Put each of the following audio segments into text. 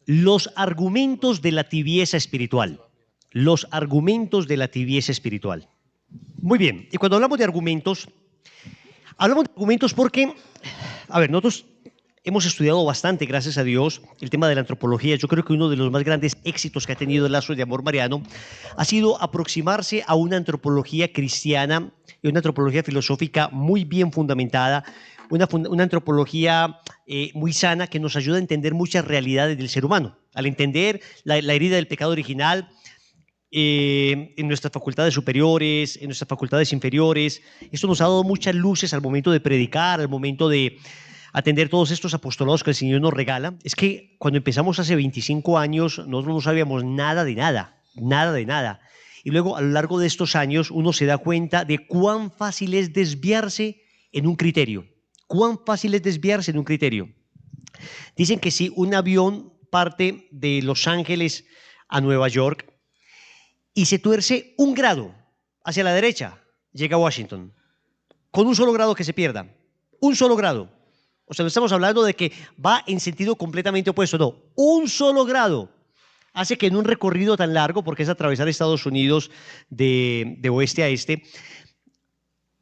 Los argumentos de la tibieza espiritual. Los argumentos de la tibieza espiritual. Muy bien, y cuando hablamos de argumentos porque, a ver, nosotros hemos estudiado bastante, gracias a Dios, el tema de la antropología. Yo creo que uno de los más grandes éxitos que ha tenido el Lazo de Amor Mariano ha sido aproximarse a una antropología cristiana y una antropología filosófica muy bien fundamentada, una antropología muy sana que nos ayuda a entender muchas realidades del ser humano. Al entender la herida del pecado original, en nuestras facultades superiores, en nuestras facultades inferiores. Esto nos ha dado muchas luces al momento de predicar, al momento de atender todos estos apostolados que el Señor nos regala. Es que cuando empezamos hace 25 años, nosotros no sabíamos nada de nada, nada de nada. Y luego a lo largo de estos años uno se da cuenta de cuán fácil es desviarse en un criterio. Cuán fácil es desviarse en un criterio. Dicen que si un avión parte de Los Ángeles a Nueva York y se tuerce 1 grado hacia la derecha, llega a Washington. Con un solo grado que se pierda. Un solo grado. O sea, no estamos hablando de que va en sentido completamente opuesto. No, un solo grado hace que en un recorrido tan largo, porque es atravesar Estados Unidos de oeste a este,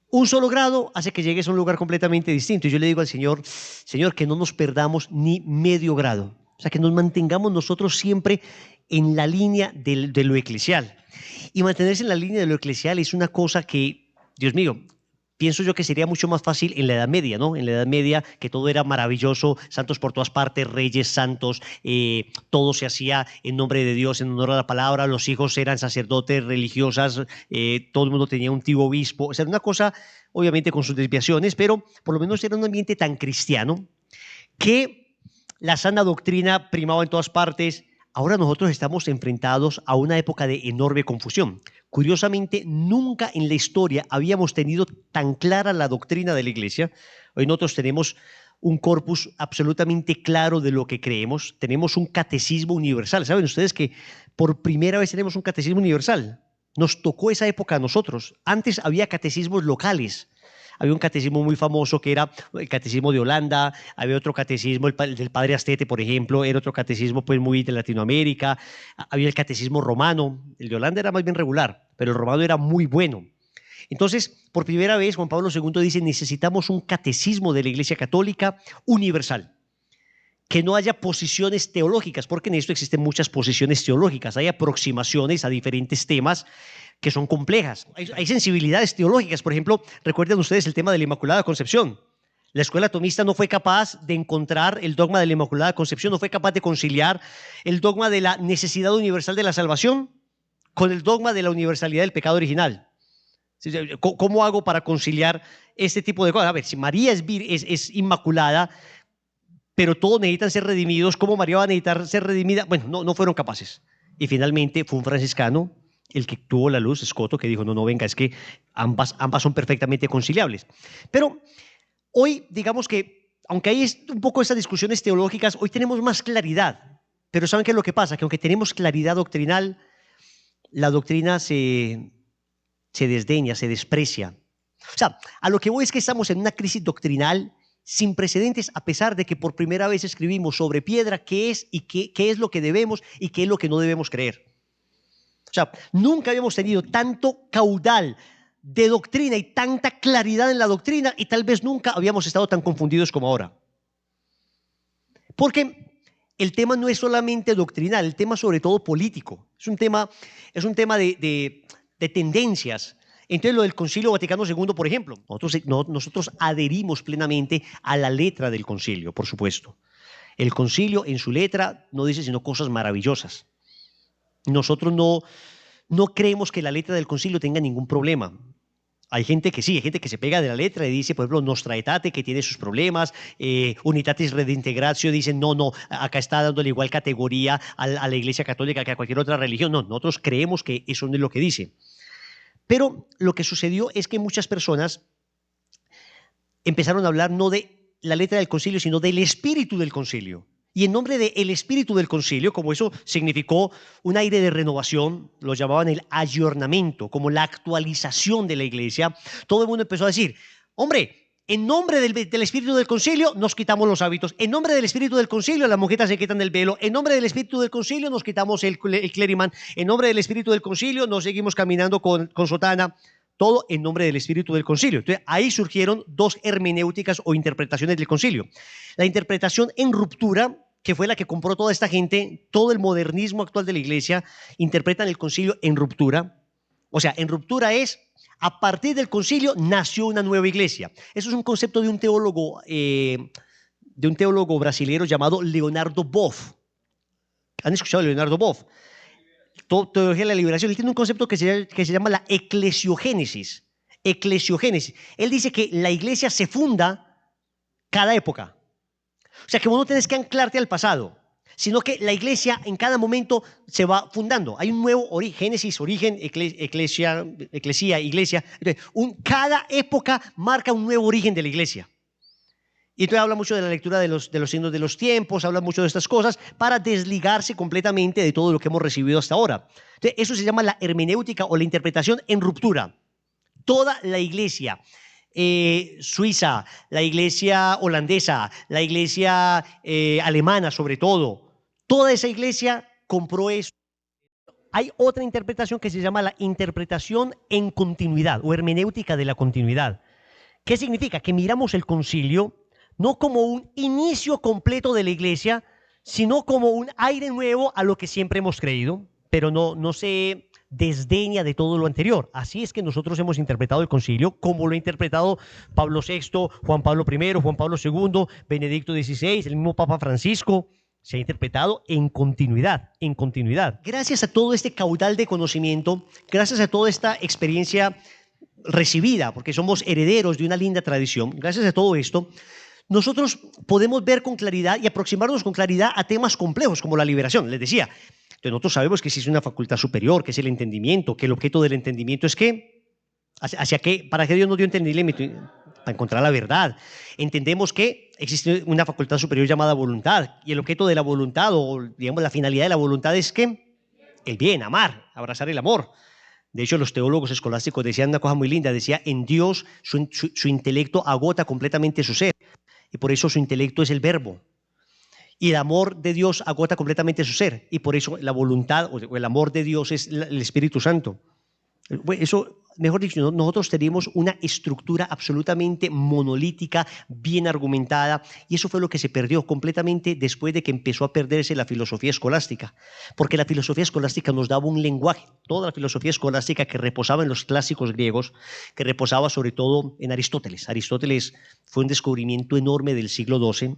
un solo grado hace que llegues a un lugar completamente distinto. Y yo le digo al Señor, Señor, que no nos perdamos ni medio grado. O sea, que nos mantengamos nosotros siempre en la línea de lo eclesial. Y mantenerse en la línea de lo eclesial es una cosa que, Dios mío, pienso yo que sería mucho más fácil en la Edad Media, ¿no? En la Edad Media, que todo era maravilloso, santos por todas partes, reyes santos, todo se hacía en nombre de Dios, en honor a la palabra, los hijos eran sacerdotes, religiosas, todo el mundo tenía un tío obispo. O sea, era una cosa, obviamente con sus desviaciones, pero por lo menos era un ambiente tan cristiano que la sana doctrina primaba en todas partes. Ahora nosotros estamos enfrentados a una época de enorme confusión. Curiosamente, nunca en la historia habíamos tenido tan clara la doctrina de la Iglesia. Hoy nosotros tenemos un corpus absolutamente claro de lo que creemos. Tenemos un catecismo universal. ¿Saben ustedes que por primera vez tenemos un catecismo universal? Nos tocó esa época a nosotros. Antes había catecismos locales. Había un catecismo muy famoso que era el catecismo de Holanda, había otro catecismo, el del padre Astete, por ejemplo, era otro catecismo pues muy de Latinoamérica, había el catecismo romano, el de Holanda era más bien regular, pero el romano era muy bueno. Entonces, por primera vez, Juan Pablo II dice, necesitamos un catecismo de la Iglesia Católica universal, que no haya posiciones teológicas, porque en esto existen muchas posiciones teológicas, hay aproximaciones a diferentes temas que son complejas. Hay sensibilidades teológicas. Por ejemplo, recuerden ustedes el tema de la Inmaculada Concepción. La escuela tomista no fue capaz de encontrar el dogma de la Inmaculada Concepción, no fue capaz de conciliar el dogma de la necesidad universal de la salvación con el dogma de la universalidad del pecado original. ¿Cómo hago para conciliar este tipo de cosas? A ver, si María es inmaculada, pero todos necesitan ser redimidos, ¿cómo María va a necesitar ser redimida? Bueno, no fueron capaces. Y finalmente fue un franciscano el que tuvo la luz, Escoto, que dijo, no, venga, es que ambas son perfectamente conciliables. Pero hoy, digamos que, aunque hay un poco esas discusiones teológicas, hoy tenemos más claridad. Pero ¿saben qué es lo que pasa? Que aunque tenemos claridad doctrinal, la doctrina se desdeña, se desprecia. O sea, a lo que voy es que estamos en una crisis doctrinal sin precedentes, a pesar de que por primera vez escribimos sobre piedra qué es y qué es lo que debemos y qué es lo que no debemos creer. O sea, nunca habíamos tenido tanto caudal de doctrina y tanta claridad en la doctrina y tal vez nunca habíamos estado tan confundidos como ahora. Porque el tema no es solamente doctrinal, el tema sobre todo político. Es un tema de tendencias. Entonces, lo del Concilio Vaticano II, por ejemplo, nosotros adherimos plenamente a la letra del concilio, por supuesto. El concilio en su letra no dice sino cosas maravillosas. Nosotros no creemos que la letra del concilio tenga ningún problema. Hay gente que sí, hay gente que se pega de la letra y dice, por ejemplo, Nostra Aetate, que tiene sus problemas, Unitatis Redintegratio, dicen, no, acá está dándole igual categoría a la Iglesia Católica que a cualquier otra religión. No, nosotros creemos que eso no es lo que dice. Pero lo que sucedió es que muchas personas empezaron a hablar no de la letra del concilio, sino del espíritu del concilio. Y en nombre del espíritu del concilio, como eso significó un aire de renovación, lo llamaban el ayornamiento, como la actualización de la iglesia, todo el mundo empezó a decir, hombre, En nombre del espíritu del concilio nos quitamos los hábitos. En nombre del espíritu del concilio las monjitas se quitan el velo. En nombre del espíritu del concilio nos quitamos el clériman. En nombre del espíritu del concilio nos seguimos caminando con sotana. Todo en nombre del espíritu del concilio. Entonces ahí surgieron dos hermenéuticas o interpretaciones del concilio. La interpretación en ruptura, que fue la que compró toda esta gente, todo el modernismo actual de la iglesia, interpretan el concilio en ruptura. O sea, en ruptura es, a partir del concilio nació una nueva iglesia. Eso es un concepto de un teólogo brasileño llamado Leonardo Boff. ¿Han escuchado de Leonardo Boff? Teología de la liberación. Él tiene un concepto que se llama la eclesiogénesis. Eclesiogénesis. Él dice que la iglesia se funda cada época. O sea, que vos no tenés que anclarte al pasado, sino que la iglesia en cada momento se va fundando. Hay un nuevo origen, génesis, origen, eclesia, iglesia. Entonces, cada época marca un nuevo origen de la iglesia. Y entonces habla mucho de la lectura de los signos de los tiempos, habla mucho de estas cosas para desligarse completamente de todo lo que hemos recibido hasta ahora. Entonces, eso se llama la hermenéutica o la interpretación en ruptura. Toda la iglesia suiza, la iglesia holandesa, la iglesia alemana sobre todo, toda esa iglesia compró eso. Hay otra interpretación que se llama la interpretación en continuidad o hermenéutica de la continuidad. ¿Qué significa? Que miramos el concilio no como un inicio completo de la iglesia, sino como un aire nuevo a lo que siempre hemos creído, pero no se desdeña de todo lo anterior. Así es que nosotros hemos interpretado el concilio, como lo ha interpretado Pablo VI, Juan Pablo I, Juan Pablo II, Benedicto XVI, el mismo Papa Francisco. Se ha interpretado en continuidad, en continuidad. Gracias a todo este caudal de conocimiento, gracias a toda esta experiencia recibida, porque somos herederos de una linda tradición, gracias a todo esto, nosotros podemos ver con claridad y aproximarnos con claridad a temas complejos como la liberación. Les decía, entonces nosotros sabemos que existe una facultad superior, que es el entendimiento, que el objeto del entendimiento es ¿qué? ¿Hacia qué? ¿Para qué Dios nos dio entendimiento? Para encontrar la verdad. Entendemos que existe una facultad superior llamada voluntad, y el objeto de la voluntad, o digamos la finalidad de la voluntad es ¿qué? El bien, amar, abrazar el amor. De hecho, los teólogos escolásticos decían una cosa muy linda, decía, en Dios su intelecto agota completamente su ser, y por eso su intelecto es el verbo. Y el amor de Dios agota completamente su ser, y por eso la voluntad o el amor de Dios es el Espíritu Santo. Eso, mejor dicho, nosotros tenemos una estructura absolutamente monolítica, bien argumentada, y eso fue lo que se perdió completamente después de que empezó a perderse la filosofía escolástica, porque la filosofía escolástica nos daba un lenguaje, toda la filosofía escolástica que reposaba en los clásicos griegos, que reposaba sobre todo en Aristóteles. Aristóteles fue un descubrimiento enorme del siglo XII.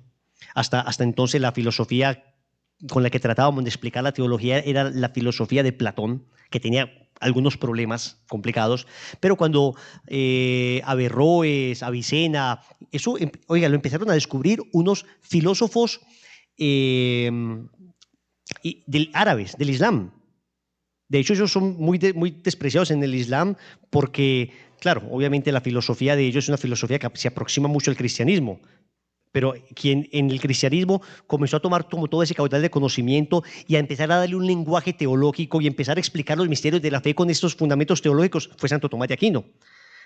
Hasta entonces la filosofía con la que tratábamos de explicar la teología era la filosofía de Platón, que tenía algunos problemas complicados, pero cuando Averroes, Avicena, eso, oiga, lo empezaron a descubrir unos filósofos árabes, del Islam. De hecho, ellos son muy despreciados en el Islam porque, claro, obviamente la filosofía de ellos es una filosofía que se aproxima mucho al cristianismo. Pero quien en el cristianismo comenzó a tomar todo ese caudal de conocimiento y a empezar a darle un lenguaje teológico y empezar a explicar los misterios de la fe con estos fundamentos teológicos fue Santo Tomás de Aquino.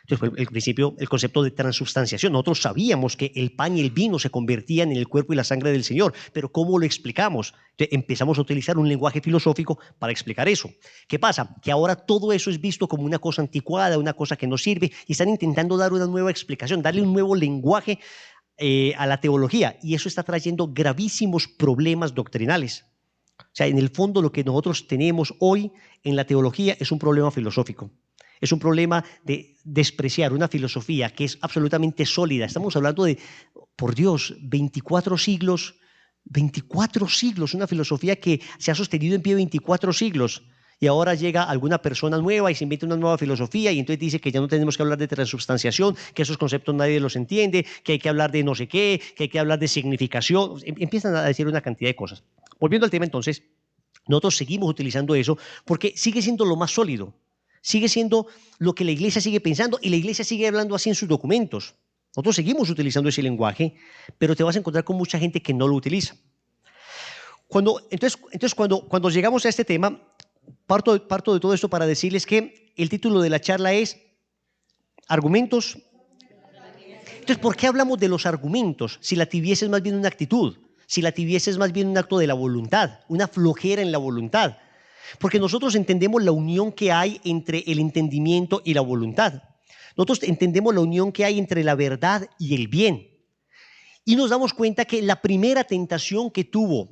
Entonces fue el principio, el concepto de transubstanciación. Nosotros sabíamos que el pan y el vino se convertían en el cuerpo y la sangre del Señor, pero ¿cómo lo explicamos? Entonces empezamos a utilizar un lenguaje filosófico para explicar eso. ¿Qué pasa? Que ahora todo eso es visto como una cosa anticuada, una cosa que no sirve, y están intentando dar una nueva explicación, darle un nuevo lenguaje a la teología, y eso está trayendo gravísimos problemas doctrinales. O sea, en el fondo lo que nosotros tenemos hoy en la teología es un problema filosófico. Es un problema de despreciar una filosofía que es absolutamente sólida. Estamos hablando de, por Dios, 24 siglos, una filosofía que se ha sostenido en pie 24 siglos. Y ahora llega alguna persona nueva y se inventa una nueva filosofía y entonces dice que ya no tenemos que hablar de transubstanciación, que esos conceptos nadie los entiende, que hay que hablar de no sé qué, que hay que hablar de significación. Empiezan a decir una cantidad de cosas. Volviendo al tema entonces, nosotros seguimos utilizando eso porque sigue siendo lo más sólido, sigue siendo lo que la iglesia sigue pensando y la iglesia sigue hablando así en sus documentos. Nosotros seguimos utilizando ese lenguaje, pero te vas a encontrar con mucha gente que no lo utiliza. Entonces cuando llegamos a este tema, parto de todo esto para decirles que el título de la charla es Argumentos Entonces, ¿por qué hablamos de los argumentos si la tibieza es más bien una actitud? Si la tibieza es más bien un acto de la voluntad, una flojera en la voluntad. Porque nosotros entendemos la unión que hay entre el entendimiento y la voluntad. Nosotros entendemos la unión que hay entre la verdad y el bien. Y nos damos cuenta que la primera tentación que tuvo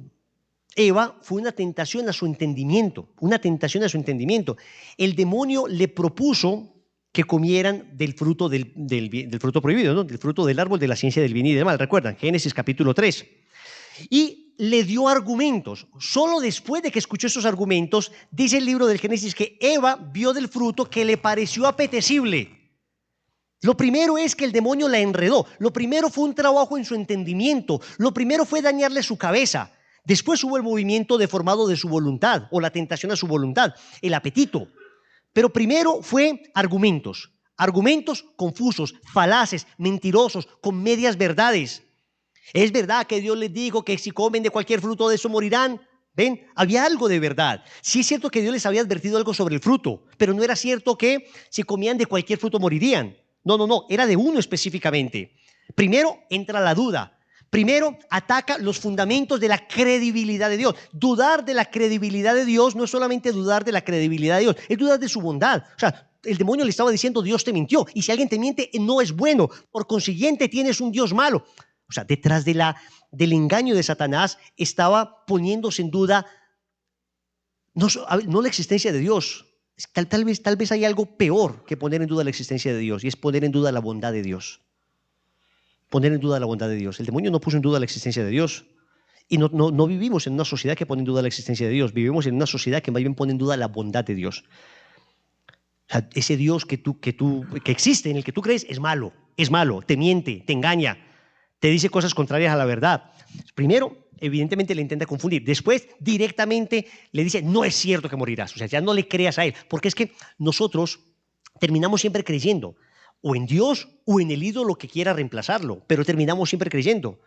Eva fue una tentación a su entendimiento, una tentación a su entendimiento. El demonio le propuso que comieran del fruto, del fruto prohibido, ¿no? Del fruto del árbol de la ciencia del bien y del mal. ¿Recuerdan? Génesis capítulo 3. Y le dio argumentos. Solo después de que escuchó esos argumentos, dice el libro del Génesis que Eva vio del fruto que le pareció apetecible. Lo primero es que el demonio la enredó. Lo primero fue un trabajo en su entendimiento. Lo primero fue dañarle su cabeza. Después hubo el movimiento deformado de su voluntad o la tentación a su voluntad, el apetito. Pero primero fue argumentos. Argumentos confusos, falaces, mentirosos, con medias verdades. Es verdad que Dios les dijo que si comen de cualquier fruto de eso morirán. ¿Ven? Había algo de verdad. Sí es cierto que Dios les había advertido algo sobre el fruto, pero no era cierto que si comían de cualquier fruto morirían. No, era de uno específicamente. Primero entra la duda. Primero ataca los fundamentos de la credibilidad de Dios. Dudar de la credibilidad de Dios no es solamente dudar de la credibilidad de Dios, es dudar de su bondad. O sea, el demonio le estaba diciendo Dios te mintió y si alguien te miente no es bueno. Por consiguiente tienes un Dios malo. O sea, detrás del engaño de Satanás estaba poniéndose en duda no la existencia de Dios. Tal vez hay algo peor que poner en duda la existencia de Dios y es poner en duda la bondad de Dios. Poner en duda la bondad de Dios. El demonio no puso en duda la existencia de Dios y no vivimos en una sociedad que pone en duda la existencia de Dios. Vivimos en una sociedad que más bien pone en duda la bondad de Dios. O sea, ese Dios que existe, en el que tú crees, es malo, te miente, te engaña, te dice cosas contrarias a la verdad. Primero, evidentemente le intenta confundir. Después, directamente le dice, no es cierto que morirás. O sea, ya no le creas a él. Porque es que nosotros terminamos siempre creyendo o en Dios o en el ídolo que quiera reemplazarlo, pero terminamos siempre creyendo.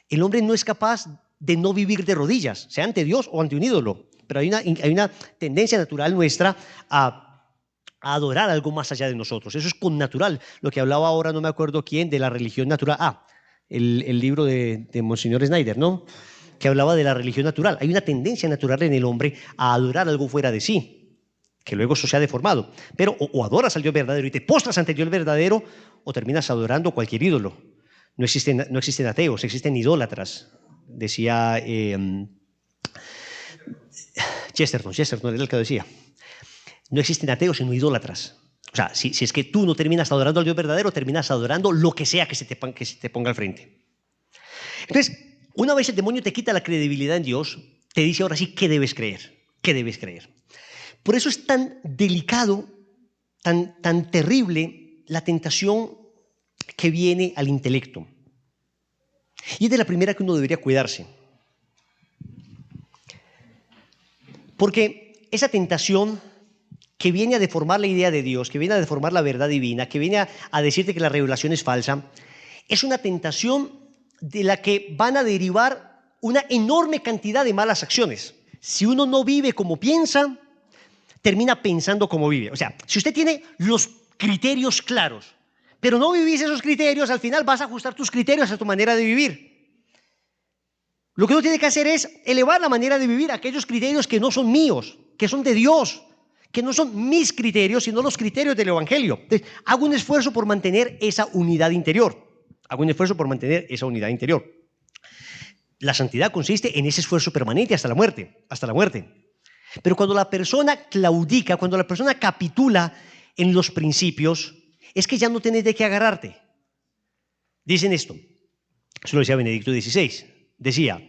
El hombre no es capaz de no vivir de rodillas, sea ante Dios o ante un ídolo, pero hay una tendencia natural nuestra a adorar algo más allá de nosotros. Eso es connatural. Lo que hablaba ahora, no me acuerdo quién, de la religión natural. El libro de Monseñor Snyder, ¿no? Que hablaba de la religión natural. Hay una tendencia natural en el hombre a adorar algo fuera de sí, que luego eso se ha deformado. Pero o adoras al Dios verdadero y te postras ante el Dios verdadero, o terminas adorando cualquier ídolo. No existen ateos, existen idólatras. Decía Chesterton era el que decía. No existen ateos sino idólatras. O sea, si es que tú no terminas adorando al Dios verdadero, terminas adorando lo que sea que se te ponga al frente. Entonces, una vez el demonio te quita la credibilidad en Dios, te dice ahora sí qué debes creer. ¿Qué debes creer? Por eso es tan delicado, tan terrible la tentación que viene al intelecto. Y es de la primera que uno debería cuidarse. Porque esa tentación que viene a deformar la idea de Dios, que viene a deformar la verdad divina, que viene a decirte que la revelación es falsa, es una tentación de la que van a derivar una enorme cantidad de malas acciones. Si uno no vive como piensa, termina pensando como vive. O sea, si usted tiene los criterios claros, pero no vivís esos criterios, al final vas a ajustar tus criterios a tu manera de vivir. Lo que uno tiene que hacer es elevar la manera de vivir a aquellos criterios que no son míos, que son de Dios, que no son mis criterios, sino los criterios del Evangelio. Entonces, hago un esfuerzo por mantener esa unidad interior. La santidad consiste en ese esfuerzo permanente hasta la muerte. Pero cuando la persona claudica, cuando la persona capitula en los principios, es que ya no tienes de qué agarrarte. Dicen esto, eso lo decía Benedicto XVI, decía,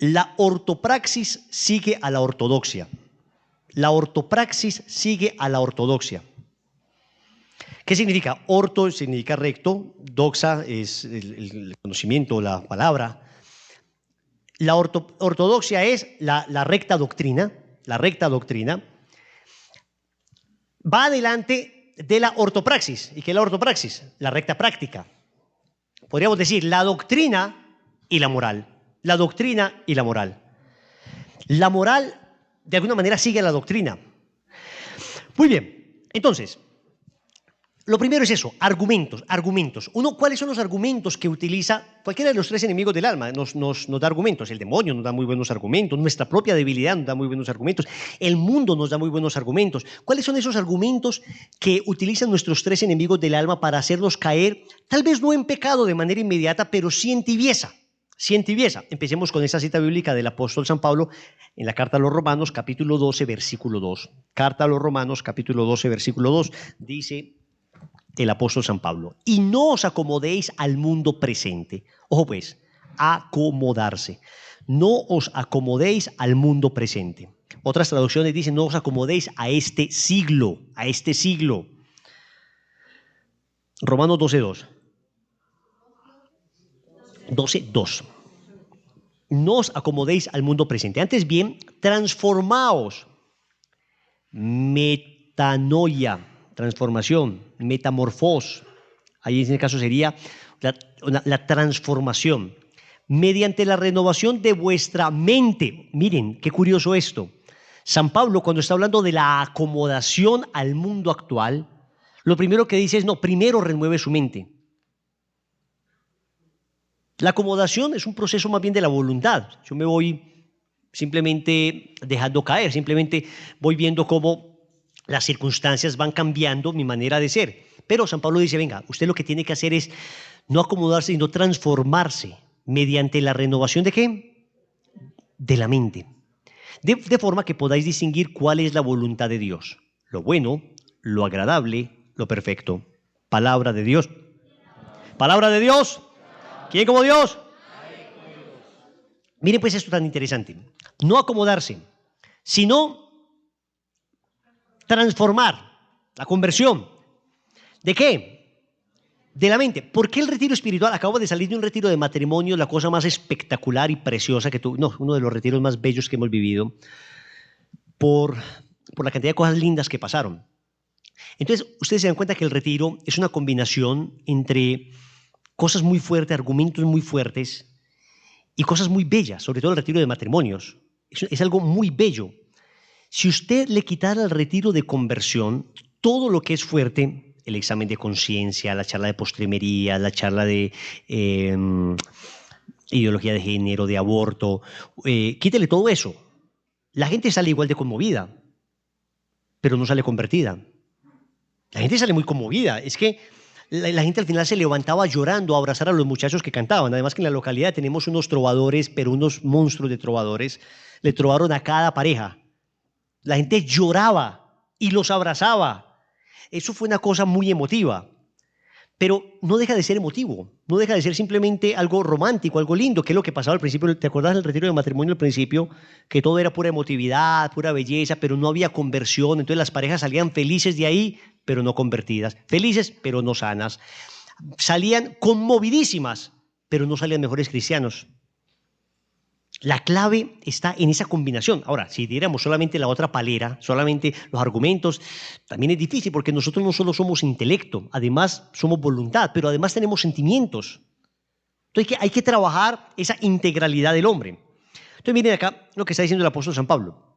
la ortopraxis sigue a la ortodoxia. La ortopraxis sigue a la ortodoxia. ¿Qué significa? Orto significa recto, doxa es el conocimiento, la palabra. La ortodoxia es la recta doctrina. La recta doctrina va adelante de la ortopraxis. ¿Y qué es la ortopraxis? La recta práctica. Podríamos decir la doctrina y la moral. La doctrina y la moral. La moral, de alguna manera, sigue a la doctrina. Muy bien, entonces, Lo primero es eso, argumentos, argumentos. Uno, ¿cuáles son los argumentos que utiliza cualquiera de los tres enemigos del alma? Nos da argumentos. El demonio nos da muy buenos argumentos, nuestra propia debilidad nos da muy buenos argumentos, el mundo nos da muy buenos argumentos. ¿Cuáles son esos argumentos que utilizan nuestros tres enemigos del alma para hacernos caer, tal vez no en pecado de manera inmediata, pero sí en tibieza? Sí en tibieza. Empecemos con esa cita bíblica del apóstol San Pablo en la carta a los Romanos, capítulo 12, versículo 2. Carta a los Romanos, capítulo 12, versículo 2, dice el apóstol San Pablo: y no os acomodéis al mundo presente. Ojo pues, acomodarse. No os acomodéis al mundo presente. Otras traducciones dicen: no os acomodéis a este siglo, a este siglo. Romanos 12:2. 12:2. No os acomodéis al mundo presente. Antes bien, transformaos. Metanoia, transformación, metamorfos. Ahí en este caso sería la transformación. Mediante la renovación de vuestra mente. Miren, qué curioso esto. San Pablo, cuando está hablando de la acomodación al mundo actual, lo primero que dice es: no, primero renueve su mente. La acomodación es un proceso más bien de la voluntad. Yo me voy simplemente dejando caer, simplemente voy viendo cómo las circunstancias van cambiando mi manera de ser. Pero San Pablo dice: venga, usted lo que tiene que hacer es no acomodarse, sino transformarse mediante la renovación ¿de qué? De la mente. De forma que podáis distinguir cuál es la voluntad de Dios, lo bueno, lo agradable, lo perfecto. Palabra de Dios. Palabra de Dios. ¿Quién como Dios? Miren pues esto tan interesante. No acomodarse, sino transformar, la conversión. ¿De qué? De la mente. ¿Por qué el retiro espiritual? Acabo de salir de un retiro de matrimonio, la cosa más espectacular y preciosa que tuve, no, uno de los retiros más bellos que hemos vivido, por la cantidad de cosas lindas que pasaron. Entonces, ustedes se dan cuenta que el retiro es una combinación entre cosas muy fuertes, argumentos muy fuertes y cosas muy bellas, sobre todo el retiro de matrimonios. Es algo muy bello. Si usted le quitara al retiro de conversión todo lo que es fuerte, el examen de conciencia, la charla de postrimería, la charla de ideología de género, de aborto, quítele todo eso. La gente sale igual de conmovida, pero no sale convertida. La gente sale muy conmovida. Es que la gente al final se levantaba llorando a abrazar a los muchachos que cantaban. Además que en la localidad tenemos unos trovadores, pero unos monstruos de trovadores. Le trovaron a cada pareja. La gente lloraba y los abrazaba. Eso fue una cosa muy emotiva. Pero no deja de ser emotivo. No deja de ser simplemente algo romántico, algo lindo, que es lo que pasaba al principio. ¿Te acuerdas del retiro de matrimonio al principio? Que todo era pura emotividad, pura belleza, pero no había conversión. Entonces las parejas salían felices de ahí, pero no convertidas. Felices, pero no sanas. Salían conmovidísimas, pero no salían mejores cristianos. La clave está en esa combinación. Ahora, si diéramos solamente la otra palera, solamente los argumentos, también es difícil porque nosotros no solo somos intelecto, además somos voluntad, pero además tenemos sentimientos. Entonces hay que trabajar esa integralidad del hombre. Entonces miren acá lo que está diciendo el apóstol San Pablo,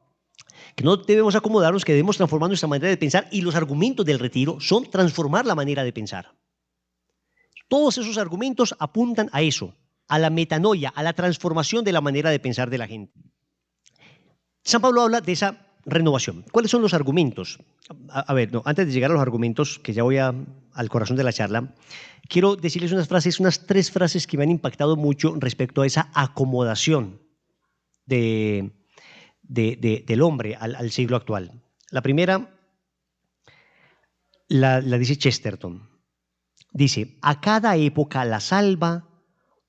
que no debemos acomodarnos, que debemos transformar nuestra manera de pensar, y los argumentos del retiro son transformar la manera de pensar. Todos esos argumentos apuntan a eso, a la metanoia, a la transformación de la manera de pensar de la gente. San Pablo habla de esa renovación. ¿Cuáles son los argumentos? A ver, no, antes de llegar a los argumentos, que ya voy al corazón de la charla, quiero decirles unas 3 frases que me han impactado mucho respecto a esa acomodación del hombre al siglo actual. La primera la dice Chesterton. Dice: a cada época la salva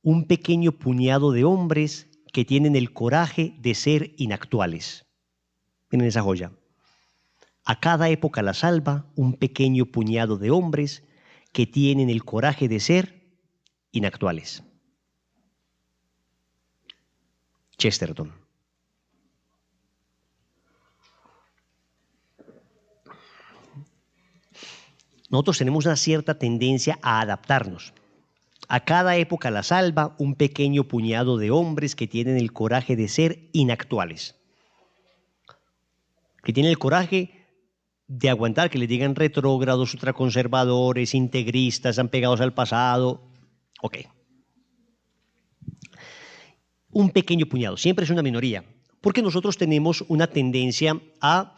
un pequeño puñado de hombres que tienen el coraje de ser inactuales. Miren esa joya. A cada época la salva un pequeño puñado de hombres que tienen el coraje de ser inactuales. Chesterton. Nosotros tenemos una cierta tendencia a adaptarnos. A cada época la salva un pequeño puñado de hombres que tienen el coraje de ser inactuales. Que tienen el coraje de aguantar que les digan retrógrados, ultraconservadores, integristas, han pegados al pasado. Ok. Un pequeño puñado, siempre es una minoría, porque nosotros tenemos una tendencia a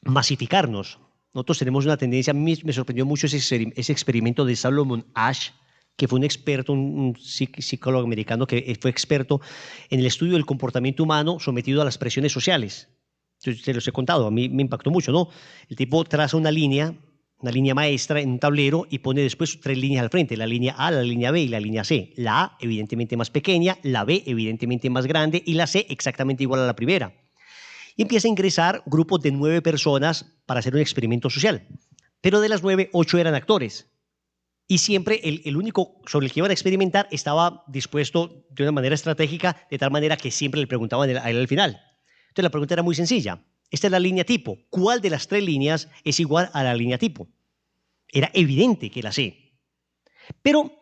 masificarnos. Nosotros tenemos una tendencia, a mí me sorprendió mucho ese experimento de Solomon Asch, que fue un experto, un psicólogo americano que fue experto en el estudio del comportamiento humano sometido a las presiones sociales. Entonces, te los he contado, a mí me impactó mucho, ¿no? El tipo traza una línea maestra en un tablero y pone después tres líneas al frente, la línea A, la línea B y la línea C. La A evidentemente más pequeña, la B evidentemente más grande y la C exactamente igual a la primera. Y empieza a ingresar grupos de 9 personas para hacer un experimento social. Pero de las 9, 8 eran actores. Y siempre el único sobre el que iban a experimentar estaba dispuesto de una manera estratégica, de tal manera que siempre le preguntaban a él al final. Entonces la pregunta era muy sencilla. Esta es la línea tipo. ¿Cuál de las 3 líneas es igual a la línea tipo? Era evidente que la C. Pero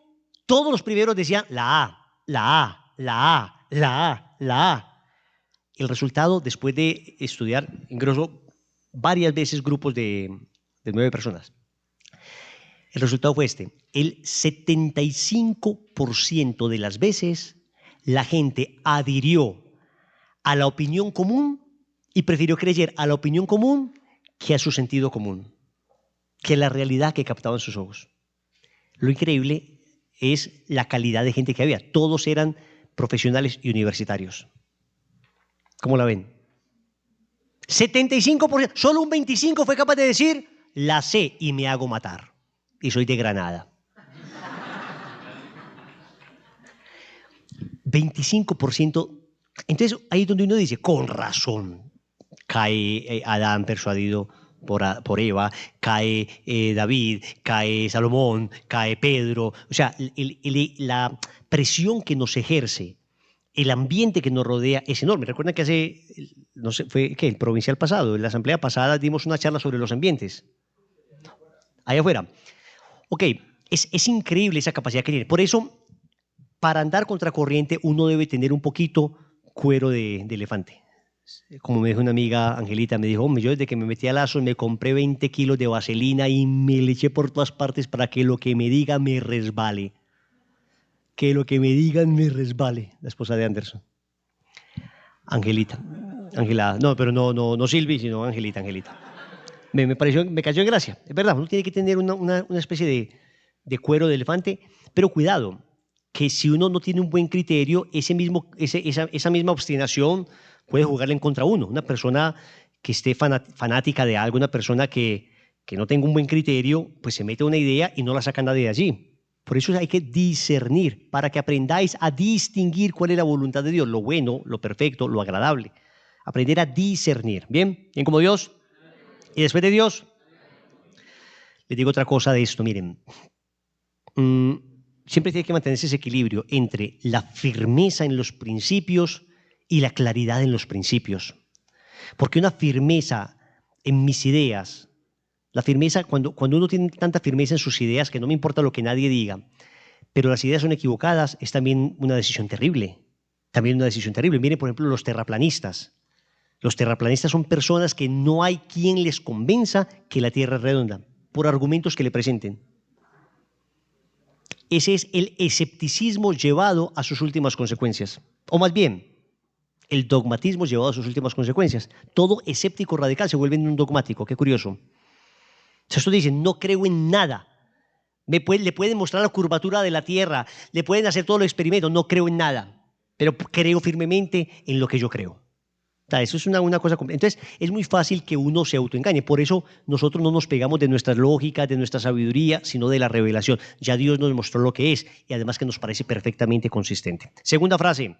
todos los primeros decían la A, la A, la A, la A, la A. El resultado, después de estudiar, ingresó varias veces grupos de 9 personas. El resultado fue este. El 75% de las veces la gente adhirió a la opinión común y prefirió creer a la opinión común que a su sentido común, que a la realidad que captaban sus ojos. Lo increíble es la calidad de gente que había. Todos eran profesionales y universitarios. ¿Cómo la ven? 75%, solo un 25% fue capaz de decir, la sé y me hago matar. Y soy de Granada. 25%. Entonces, ahí es donde uno dice, con razón, cae Adán persuadido por Eva, cae David, cae Salomón, cae Pedro. O sea, la presión que nos ejerce, el ambiente que nos rodea es enorme. Recuerdan que hace, no sé, fue ¿qué? El provincial pasado, en la asamblea pasada dimos una charla sobre los ambientes. Allá afuera. Ok, es increíble esa capacidad que tiene. Por eso, para andar contracorriente, uno debe tener un poquito cuero de elefante. Como me dijo una amiga, Angelita, me dijo, hombre, yo desde que me metí a Lazos me compré 20 kilos de vaselina y me le eché por todas partes para que lo que me diga me resbale. Que lo que me digan me resbale. La esposa de Anderson. Angelita. Angela, no, pero no Silvi, sino Angelita, Angelita. Me pareció, me cayó en gracia. Es verdad, uno tiene que tener una especie de cuero de elefante, pero cuidado, que si uno no tiene un buen criterio, esa misma obstinación puede jugarle en contra a uno. Una persona que esté fanática de algo, una persona que no tenga un buen criterio, pues se mete una idea y no la saca nadie de allí. Por eso hay que discernir, para que aprendáis a distinguir cuál es la voluntad de Dios, lo bueno, lo perfecto, lo agradable. Aprender a discernir. ¿Bien? ¿Bien como Dios? Y después de Dios, les digo otra cosa de esto, miren. Siempre tiene que mantenerse ese equilibrio entre la firmeza en los principios y la claridad en los principios. Porque una firmeza en mis ideas, la firmeza, cuando uno tiene tanta firmeza en sus ideas que no me importa lo que nadie diga, pero las ideas son equivocadas, es también una decisión terrible. También una decisión terrible. Miren, por ejemplo, los terraplanistas. Los terraplanistas son personas que no hay quien les convenza que la Tierra es redonda, por argumentos que le presenten. Ese es el escepticismo llevado a sus últimas consecuencias. O más bien, el dogmatismo llevado a sus últimas consecuencias. Todo escéptico radical se vuelve un dogmático. Qué curioso. O sea, esto dice, no creo en nada. Le pueden mostrar la curvatura de la Tierra, le pueden hacer todos los experimentos, no creo en nada, pero creo firmemente en lo que yo creo. O sea, eso es una cosa. Entonces, es muy fácil que uno se autoengañe. Por eso nosotros no nos pegamos de nuestras lógicas, de nuestra sabiduría, sino de la revelación. Ya Dios nos mostró lo que es y además que nos parece perfectamente consistente. Segunda frase.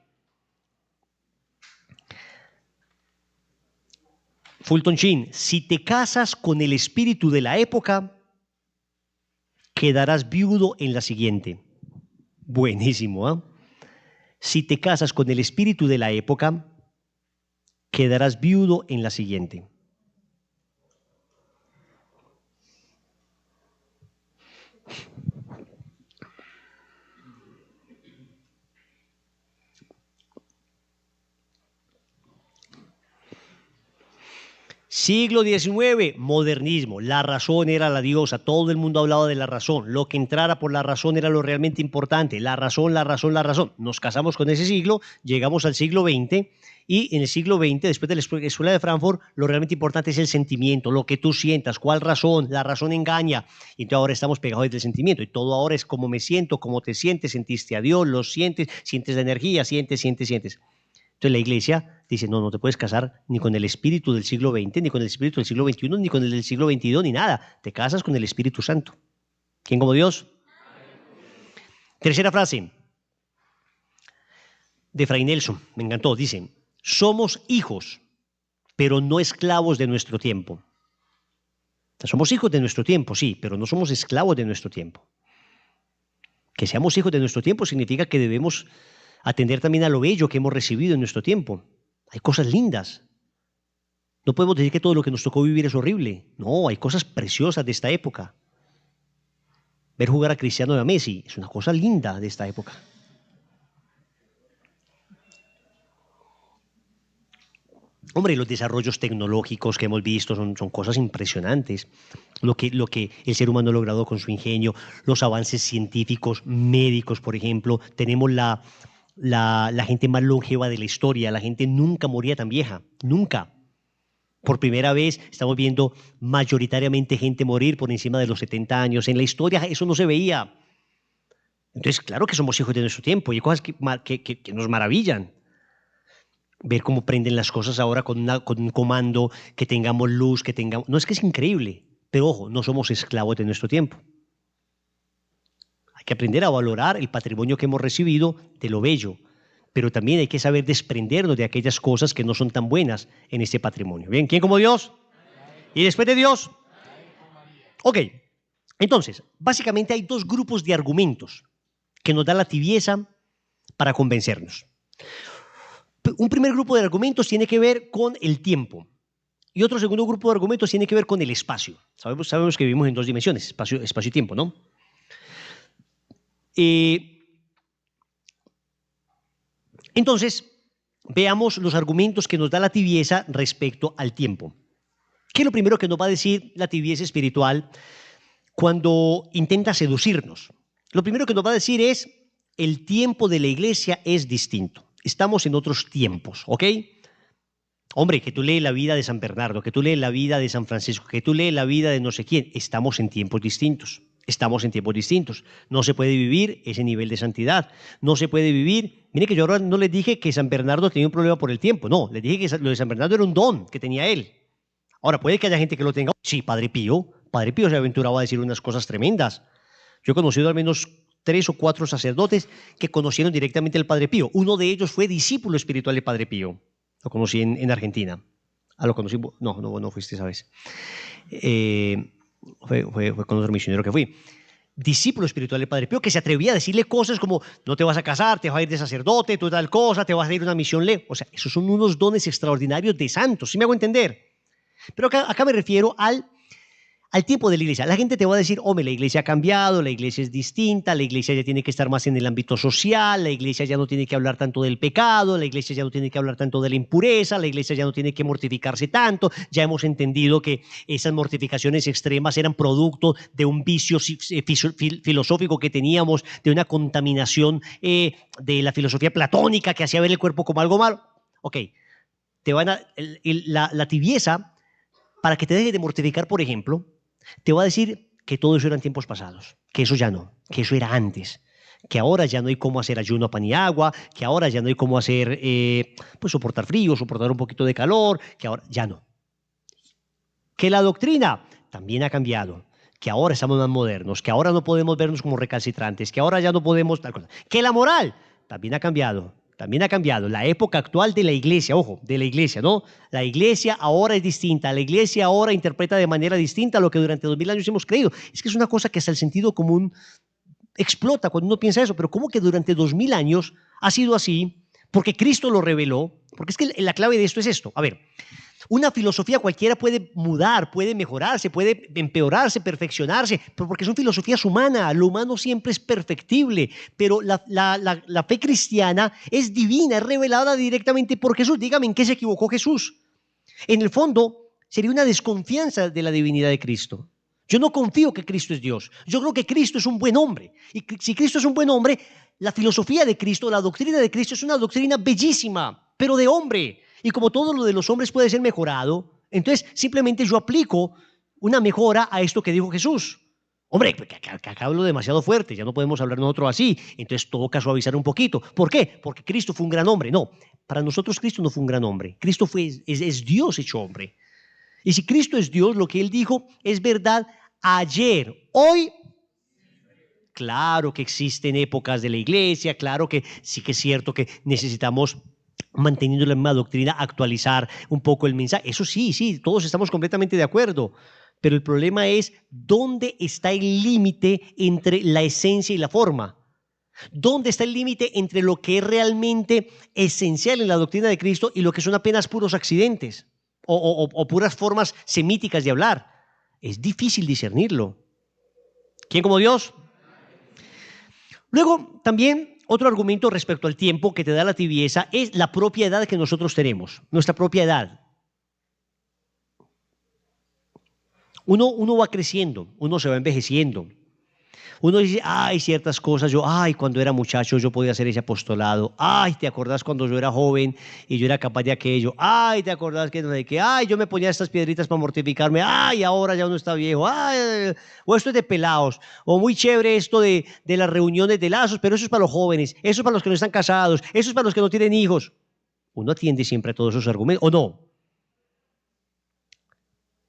Fulton Sheen, si te casas con el espíritu de la época, quedarás viudo en la siguiente. Buenísimo, ¿eh? Si te casas con el espíritu de la época, quedarás viudo en la siguiente. Siglo XIX, modernismo. La razón era la diosa. Todo el mundo hablaba de la razón. Lo que entrara por la razón era lo realmente importante. La razón, la razón, la razón. Nos casamos con ese siglo, llegamos al siglo XX y en el siglo XX, después de la escuela de Frankfurt, lo realmente importante es el sentimiento, lo que tú sientas. ¿Cuál razón? La razón engaña. Y entonces ahora estamos pegados del sentimiento y todo ahora es cómo me siento, cómo te sientes, sentiste a Dios, lo sientes, sientes la energía, sientes, sientes, sientes. Entonces la iglesia dice, no, no te puedes casar ni con el espíritu del siglo XX, ni con el espíritu del siglo XXI, ni con el del siglo XXII, ni nada. Te casas con el Espíritu Santo. ¿Quién como Dios? Tercera frase de Fray Nelson, me encantó, dice, somos hijos, pero no esclavos de nuestro tiempo. O sea, somos hijos de nuestro tiempo, sí, pero no somos esclavos de nuestro tiempo. Que seamos hijos de nuestro tiempo significa que debemos atender también a lo bello que hemos recibido en nuestro tiempo. Hay cosas lindas. No podemos decir que todo lo que nos tocó vivir es horrible. No, hay cosas preciosas de esta época. Ver jugar a Cristiano y a Messi es una cosa linda de esta época. Hombre, los desarrollos tecnológicos que hemos visto son cosas impresionantes. Lo que el ser humano ha logrado con su ingenio, los avances científicos, médicos, por ejemplo. Tenemos la gente más longeva de la historia. La gente nunca moría tan vieja, nunca. Por primera vez estamos viendo mayoritariamente gente morir por encima de los 70 años. En la historia eso no se veía. Entonces, claro que somos hijos de nuestro tiempo y hay cosas que nos maravillan. Ver cómo prenden las cosas ahora con un comando, que tengamos luz, que tengamos... No, es que es increíble, pero ojo, no somos esclavos de nuestro tiempo. Hay que aprender a valorar el patrimonio que hemos recibido de lo bello, pero también hay que saber desprendernos de aquellas cosas que no son tan buenas en este patrimonio. ¿Bien? ¿Quién como Dios? ¿Y después de Dios? Ok, entonces, básicamente hay dos grupos de argumentos que nos da la tibieza para convencernos. Un primer grupo de argumentos tiene que ver con el tiempo y otro segundo grupo de argumentos tiene que ver con el espacio. Sabemos que vivimos en dos dimensiones, espacio y tiempo, ¿no? Entonces, veamos los argumentos que nos da la tibieza respecto al tiempo. ¿Qué es lo primero que nos va a decir la tibieza espiritual cuando intenta seducirnos? Lo primero que nos va a decir es, el tiempo de la iglesia es distinto. Estamos en otros tiempos, ¿ok? Hombre, que tú lees la vida de San Bernardo, que tú lees la vida de San Francisco, que tú lees la vida de no sé quién. Estamos en tiempos distintos. Estamos en tiempos distintos. No se puede vivir ese nivel de santidad. No se puede vivir... Mire que yo ahora no les dije que San Bernardo tenía un problema por el tiempo. No, les dije que lo de San Bernardo era un don que tenía él. Ahora, puede que haya gente que lo tenga. Sí, Padre Pío se aventuraba a decir unas cosas tremendas. Yo he conocido al menos 3 o 4 sacerdotes que conocieron directamente al Padre Pío. Uno de ellos fue discípulo espiritual del Padre Pío. Lo conocí en Argentina. Lo conocí, no fuiste esa vez. Fue con otro misionero que fui. Discípulo espiritual del Padre Pío que se atrevía a decirle cosas como no te vas a casar, te vas a ir de sacerdote, tú tal cosa, te vas a ir a una misión. O sea, esos son unos dones extraordinarios de santos, ¿sí me hago entender? Pero acá me refiero al tiempo de la iglesia. La gente te va a decir, hombre, la iglesia ha cambiado, la iglesia es distinta, la iglesia ya tiene que estar más en el ámbito social, la iglesia ya no tiene que hablar tanto del pecado, la iglesia ya no tiene que hablar tanto de la impureza, la iglesia ya no tiene que mortificarse tanto, ya hemos entendido que esas mortificaciones extremas eran producto de un vicio filosófico que teníamos, de una contaminación de la filosofía platónica que hacía ver el cuerpo como algo malo. Ok, te van a, la tibieza, para que te dejes de mortificar, por ejemplo, te va a decir que todo eso eran tiempos pasados, que eso ya no, que eso era antes, que ahora ya no hay cómo hacer ayuno a pan y agua, que ahora ya no hay cómo hacer, pues soportar frío, soportar un poquito de calor, que ahora ya no. Que la doctrina también ha cambiado, que ahora estamos más modernos, que ahora no podemos vernos como recalcitrantes, que ahora ya no podemos tal cosa. Que la moral también ha cambiado. También ha cambiado. La época actual de la iglesia, ojo, de la iglesia, ¿no? La iglesia ahora es distinta. La iglesia ahora interpreta de manera distinta lo que durante 2000 años hemos creído. Es que es una cosa que hasta el sentido común explota cuando uno piensa eso. Pero ¿cómo que durante 2000 años ha sido así? Porque Cristo lo reveló. Porque es que la clave de esto es esto. A ver, una filosofía cualquiera puede mudar, puede mejorarse, puede empeorarse, perfeccionarse, pero porque son filosofías humanas, lo humano siempre es perfectible, pero la fe cristiana es divina, es revelada directamente por Jesús. Dígame, ¿en qué se equivocó Jesús? En el fondo, Sería una desconfianza de la divinidad de Cristo. Yo no confío que Cristo es Dios. Yo creo que Cristo es un buen hombre. Y si Cristo es un buen hombre, la filosofía de Cristo, la doctrina de Cristo es una doctrina bellísima, pero de hombre. Y como todo lo de los hombres puede ser mejorado, entonces simplemente yo aplico una mejora a esto que dijo Jesús. Hombre, que acá hablo demasiado fuerte, ya no podemos hablar nosotros así, entonces toca suavizar un poquito. ¿Por qué? Porque Cristo fue un gran hombre. No, para nosotros Cristo no fue un gran hombre. Cristo es Dios hecho hombre. Y si Cristo es Dios, lo que Él dijo es verdad ayer, hoy. Claro que existen épocas de la iglesia, claro que sí que es cierto que necesitamos, manteniendo la misma doctrina, actualizar un poco el mensaje. Eso sí, sí, todos estamos completamente de acuerdo. Pero el problema es dónde está el límite entre la esencia y la forma. ¿Dónde está el límite entre lo que es realmente esencial en la doctrina de Cristo y lo que son apenas puros accidentes o puras formas semíticas de hablar? Es difícil discernirlo. ¿Quién como Dios? Luego, también otro argumento respecto al tiempo que te da la tibieza es la propia edad que nosotros tenemos, nuestra propia edad. Uno va creciendo, uno se va envejeciendo. Uno dice, ay, ciertas cosas, ay, cuando era muchacho yo podía hacer ese apostolado. Ay, ¿te acordás cuando yo era joven y yo era capaz de aquello? Ay, ¿te acordás que no sé qué? Ay, yo me ponía estas piedritas para mortificarme. Ay, ahora ya uno está viejo. Ay, o esto es de pelados. O muy chévere esto de las reuniones de lazos, pero eso es para los jóvenes. Eso es para los que no están casados. Eso es para los que no tienen hijos. Uno atiende siempre a todos esos argumentos, ¿o no?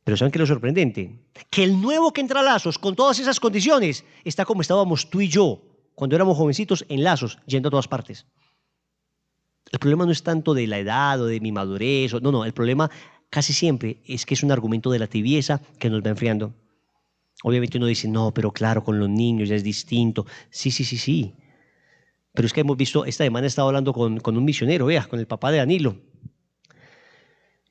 Pero ¿saben qué es lo sorprendente? Que el nuevo que entra a lazos con todas esas condiciones está como estábamos tú y yo cuando éramos jovencitos en lazos, yendo a todas partes. El problema no es tanto de la edad o de mi madurez, no, el problema casi siempre es que es un argumento de la tibieza que nos va enfriando. Obviamente uno dice, no, pero claro, con los niños ya es distinto. Sí. Pero es que hemos visto, esta semana he estado hablando con un misionero, con el papá de Danilo.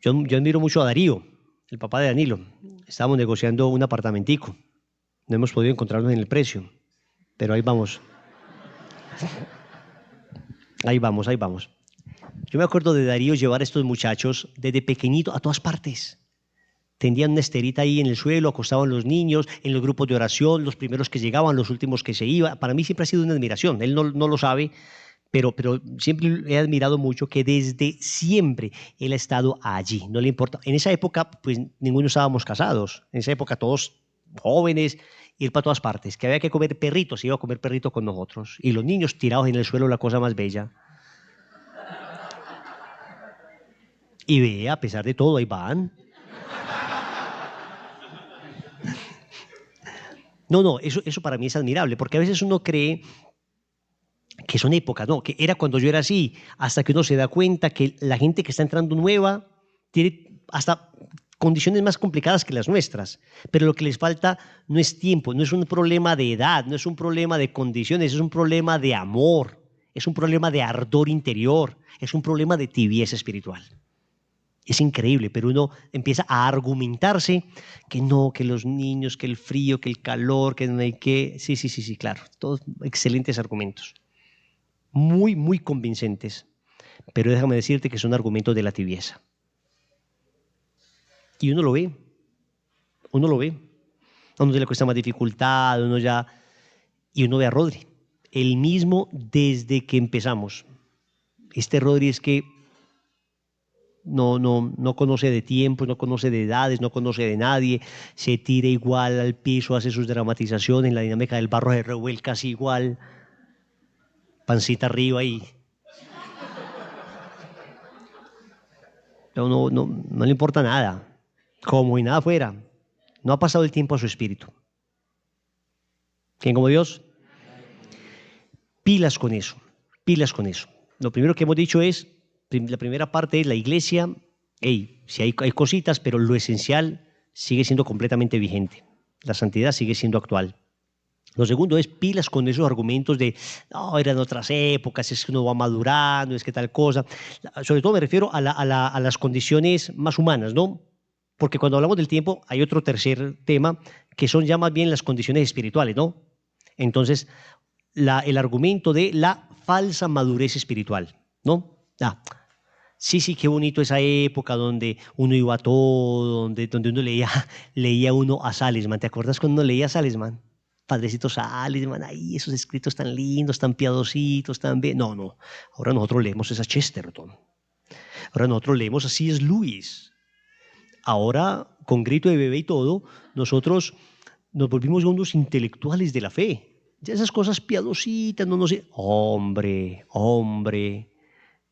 Yo admiro mucho a Darío, el papá de Danilo. Estábamos negociando un apartamentico. No hemos podido encontrarnos en el precio, pero ahí vamos. Ahí vamos. Yo me acuerdo de Darío llevar a estos muchachos desde pequeñito a todas partes. Tendían una esterita ahí en el suelo, acostaban los niños, en los grupos de oración, los primeros que llegaban, los últimos que se iban. Para mí siempre ha sido una admiración. Él no lo sabe, pero siempre he admirado mucho que desde siempre él ha estado allí. No le importa. En esa época, pues ninguno estábamos casados. En esa época todos jóvenes, ir para todas partes. Que había que comer perritos, se iba a comer perrito con nosotros. Y los niños tirados en el suelo, la cosa más bella. Y ve, a pesar de todo, ahí van. No, eso para mí es admirable, porque a veces uno cree que son épocas, no, que era cuando yo era así, hasta que uno se da cuenta que la gente que está entrando nueva tiene hasta condiciones más complicadas que las nuestras, pero lo que les falta no es tiempo, no es un problema de edad, no es un problema de condiciones, es un problema de amor, es un problema de ardor interior, es un problema de tibieza espiritual. Es increíble, pero uno empieza a argumentarse que no, que los niños, que el frío, que el calor, que no hay que... Sí, claro, todos excelentes argumentos. Muy convincentes, pero déjame decirte que son argumentos de la tibieza. Y uno lo ve, a uno se le cuesta más dificultad, y uno ve a Rodri, el mismo desde que empezamos. Este Rodri es que no conoce de tiempos, no conoce de edades, no conoce de nadie, se tira igual al piso, hace sus dramatizaciones, en la dinámica del barro se revuelca casi igual, pancita arriba ahí. No le importa nada, como y nada fuera. No ha pasado el tiempo a su espíritu. ¿Quién como Dios? Pilas con eso. Lo primero que hemos dicho es, la primera parte es la iglesia, si hay cositas, pero lo esencial sigue siendo completamente vigente. La santidad sigue siendo actual. Lo segundo es pilas con esos argumentos de, no, eran otras épocas, es que uno va madurando, es que tal cosa. Sobre todo me refiero a las condiciones más humanas, ¿no? Porque cuando hablamos del tiempo hay otro tercer tema que son ya más bien las condiciones espirituales, ¿no? Entonces, el argumento de la falsa madurez espiritual, ¿no? Sí, sí, qué bonito esa época donde uno iba a todo, donde uno leía uno a Salesman. ¿Te acuerdas cuando uno leía a Salesman? Padrecito Salesman, ahí esos escritos tan lindos, tan piadositos, tan bien. No, no. Ahora nosotros leemos esa Chesterton. Ahora nosotros leemos a C.S. Lewis. Ahora, con grito de bebé y todo, nosotros nos volvimos unos intelectuales de la fe. Ya esas cosas piadositas, no sé. Hombre, hombre.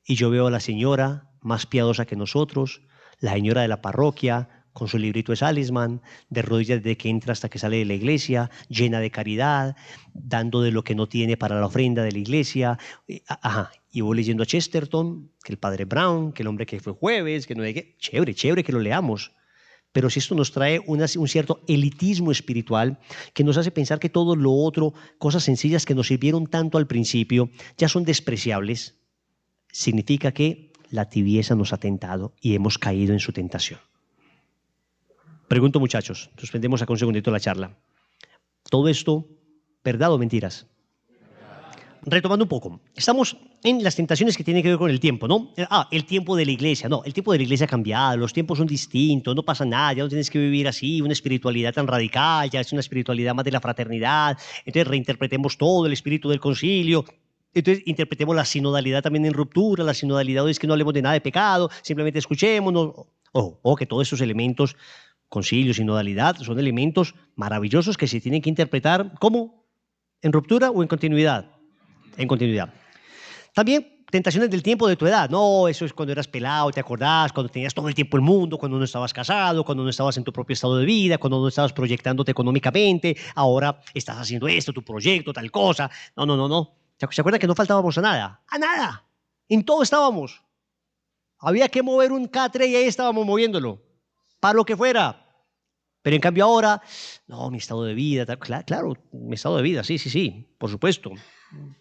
Y yo veo a la señora más piadosa que nosotros, la señora de la parroquia, con su librito de Salesman, de rodillas desde que entra hasta que sale de la iglesia, llena de caridad, dando de lo que no tiene para la ofrenda de la iglesia. Ajá. Y voy leyendo a Chesterton, que el padre Brown, que el hombre que fue jueves, que no hay que... Chévere, chévere que lo leamos. Pero si esto nos trae un cierto elitismo espiritual que nos hace pensar que todo lo otro, cosas sencillas que nos sirvieron tanto al principio, ya son despreciables, significa que la tibieza nos ha tentado y hemos caído en su tentación. Pregunto, muchachos, suspendemos acá un segundito la charla. ¿Todo esto, verdad o mentiras? Retomando un poco, estamos en las tentaciones que tienen que ver con el tiempo, ¿no? El tiempo de la iglesia. No, el tiempo de la iglesia ha cambiado, los tiempos son distintos, no pasa nada, ya no tienes que vivir así, una espiritualidad tan radical, ya es una espiritualidad más de la fraternidad. Entonces reinterpretemos todo el espíritu del concilio. Entonces interpretemos la sinodalidad también en ruptura. La sinodalidad es que no hablemos de nada de pecado, simplemente escuchémonos. Ojo, que todos estos elementos, concilio, sinodalidad, son elementos maravillosos que se tienen que interpretar ¿cómo? ¿En ruptura o en continuidad? En continuidad. También tentaciones del tiempo de tu edad. No, eso es cuando eras pelado, ¿te acordás? Cuando tenías todo el tiempo del mundo, cuando no estabas casado, cuando no estabas en tu propio estado de vida, cuando no estabas proyectándote económicamente. Ahora estás haciendo esto, tu proyecto, tal cosa. No, no, no, no. ¿Se acuerdan que no faltábamos a nada? A nada. En todo estábamos. Había que mover un catre y ahí estábamos moviéndolo. Para lo que fuera. Pero en cambio ahora, no, mi estado de vida, tal, claro, mi estado de vida, sí, sí, sí, por supuesto.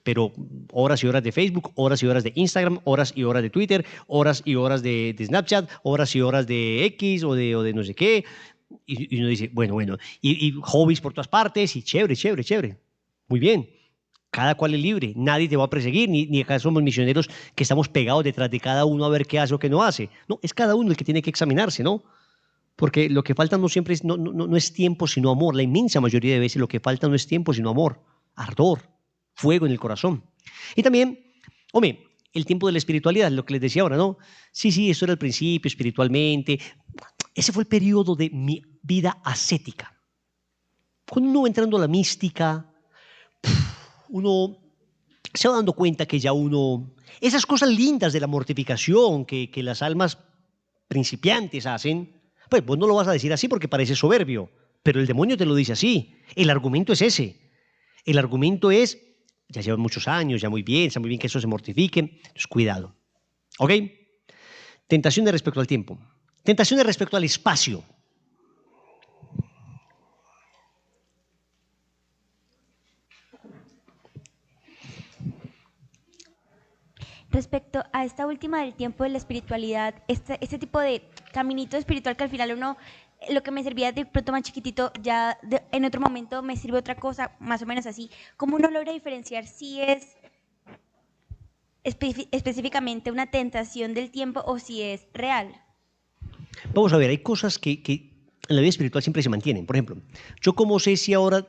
Pero horas y horas de Facebook, horas y horas de Instagram, horas y horas de Twitter, horas y horas de Snapchat, horas y horas de X o de no sé qué. Y uno dice, bueno, y hobbies por todas partes, y chévere, chévere, chévere. Muy bien. Cada cual es libre, nadie te va a perseguir, ni acá somos misioneros que estamos pegados detrás de cada uno a ver qué hace o qué no hace. No, es cada uno el que tiene que examinarse, ¿no? Porque lo que falta no siempre es, no es tiempo, sino amor. La inmensa mayoría de veces lo que falta no es tiempo, sino amor, ardor, fuego en el corazón. Y también, hombre, el tiempo de la espiritualidad, lo que les decía ahora, ¿no? Sí, sí, eso era el principio espiritualmente. Ese fue el periodo de mi vida ascética. Cuando uno va entrando a la mística, uno se va dando cuenta que ya uno... Esas cosas lindas de la mortificación que las almas principiantes hacen, pues vos no lo vas a decir así porque parece soberbio, pero el demonio te lo dice así. El argumento es ese. El argumento es, ya llevan muchos años, ya muy bien, está muy bien que eso se mortifique, entonces cuidado. ¿Ok? Tentaciones respecto al tiempo. Tentaciones respecto al espacio. Respecto a esta última del tiempo de la espiritualidad, este tipo de caminito espiritual que al final uno, lo que me servía de pronto más chiquitito, ya en otro momento me sirve otra cosa, más o menos así. ¿Cómo uno logra diferenciar si es específicamente una tentación del tiempo o si es real? Vamos a ver, hay cosas que en la vida espiritual siempre se mantienen. Por ejemplo, yo cómo sé si ahora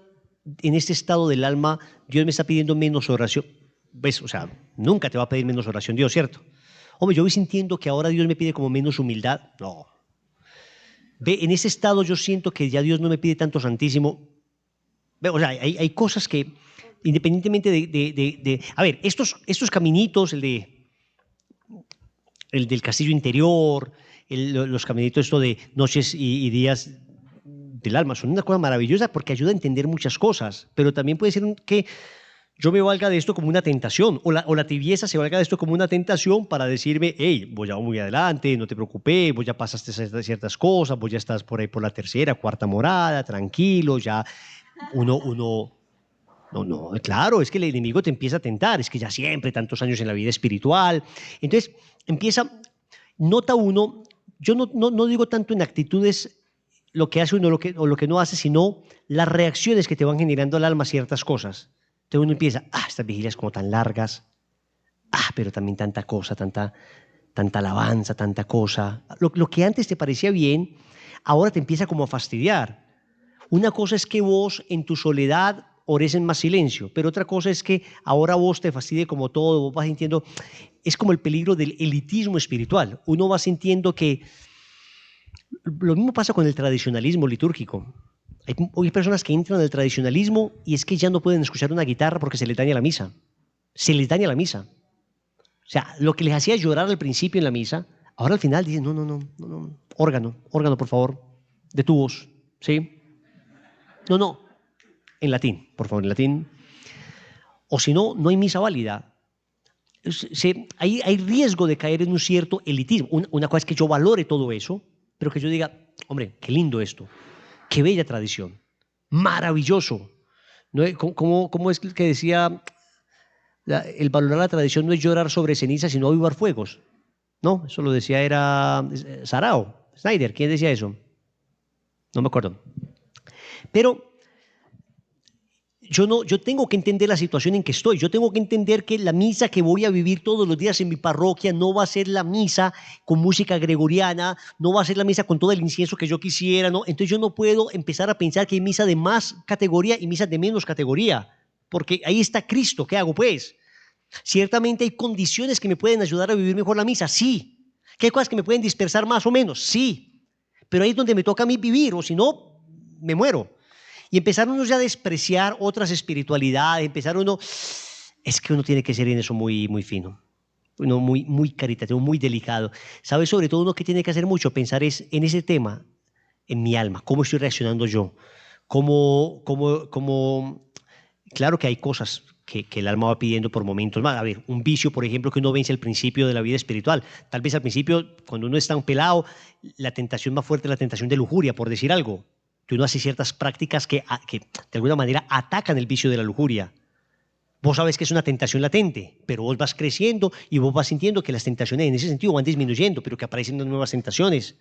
en este estado del alma Dios me está pidiendo menos oración. ¿Ves? O sea, nunca te va a pedir menos oración Dios, ¿cierto? Hombre, yo voy sintiendo que ahora Dios me pide como menos humildad. No. Ve, en ese estado yo siento que ya Dios no me pide tanto santísimo. Ve, o sea, hay cosas que, independientemente a ver, estos caminitos, el del castillo interior, los caminitos esto de noches y días del alma, son una cosa maravillosa porque ayuda a entender muchas cosas, pero también puede ser que yo me valga de esto como una tentación, o la tibieza se valga de esto como una tentación para decirme, hey, vos ya vas muy adelante, no te preocupes, vos ya pasaste ciertas cosas, vos ya estás por ahí por la tercera, cuarta morada, tranquilo, ya uno no, claro, es que el enemigo te empieza a tentar, es que ya siempre, tantos años en la vida espiritual, entonces nota uno, yo no digo tanto en actitudes lo que hace uno o lo que no hace, sino las reacciones que te van generando al alma ciertas cosas. Entonces uno empieza, estas vigilias como tan largas, pero también tanta cosa, tanta alabanza, tanta cosa. Lo que antes te parecía bien, ahora te empieza como a fastidiar. Una cosa es que vos en tu soledad ores en más silencio, pero otra cosa es que ahora vos te fastidie como todo, vos vas sintiendo, es como el peligro del elitismo espiritual. Uno va sintiendo que lo mismo pasa con el tradicionalismo litúrgico. Hay personas que entran al tradicionalismo y es que ya no pueden escuchar una guitarra porque se les daña la misa. Se les daña la misa. O sea, lo que les hacía llorar al principio en la misa, ahora al final dicen, no, órgano, por favor, de tu voz, ¿sí? No, en latín, por favor, en latín. O si no, no hay misa válida. Hay riesgo de caer en un cierto elitismo. Una cosa es que yo valore todo eso, pero que yo diga, hombre, qué lindo esto, qué bella tradición, maravilloso. ¿No? ¿Cómo es que decía, el valorar la tradición no es llorar sobre cenizas, sino avivar fuegos? No, eso lo decía era Sarao, Snyder, ¿quién decía eso? No me acuerdo. Pero yo tengo que entender la situación en que estoy. Yo tengo que entender que la misa que voy a vivir todos los días en mi parroquia no va a ser la misa con música gregoriana, no va a ser la misa con todo el incienso que yo quisiera, ¿no? Entonces yo no puedo empezar a pensar que hay misa de más categoría y misa de menos categoría, porque ahí está Cristo. ¿Qué hago, pues? Ciertamente hay condiciones que me pueden ayudar a vivir mejor la misa, sí. ¿Qué hay cosas que me pueden dispersar más o menos? Sí. Pero ahí es donde me toca a mí vivir, o si no, me muero. Y empezar uno ya a despreciar otras espiritualidades, es que uno tiene que ser en eso muy, muy fino, uno muy caritativo, muy delicado. ¿Sabe? Sobre todo uno que tiene que hacer mucho, pensar es en ese tema, en mi alma, cómo estoy reaccionando yo, claro que hay cosas que el alma va pidiendo por momentos más. A ver, un vicio, por ejemplo, que uno vence al principio de la vida espiritual. Tal vez al principio, cuando uno está tan pelado, la tentación más fuerte es la tentación de lujuria, por decir algo. Uno hace ciertas prácticas que de alguna manera atacan el vicio de la lujuria. Vos sabés que es una tentación latente, pero vos vas creciendo y vos vas sintiendo que las tentaciones en ese sentido van disminuyendo, pero que aparecen nuevas tentaciones.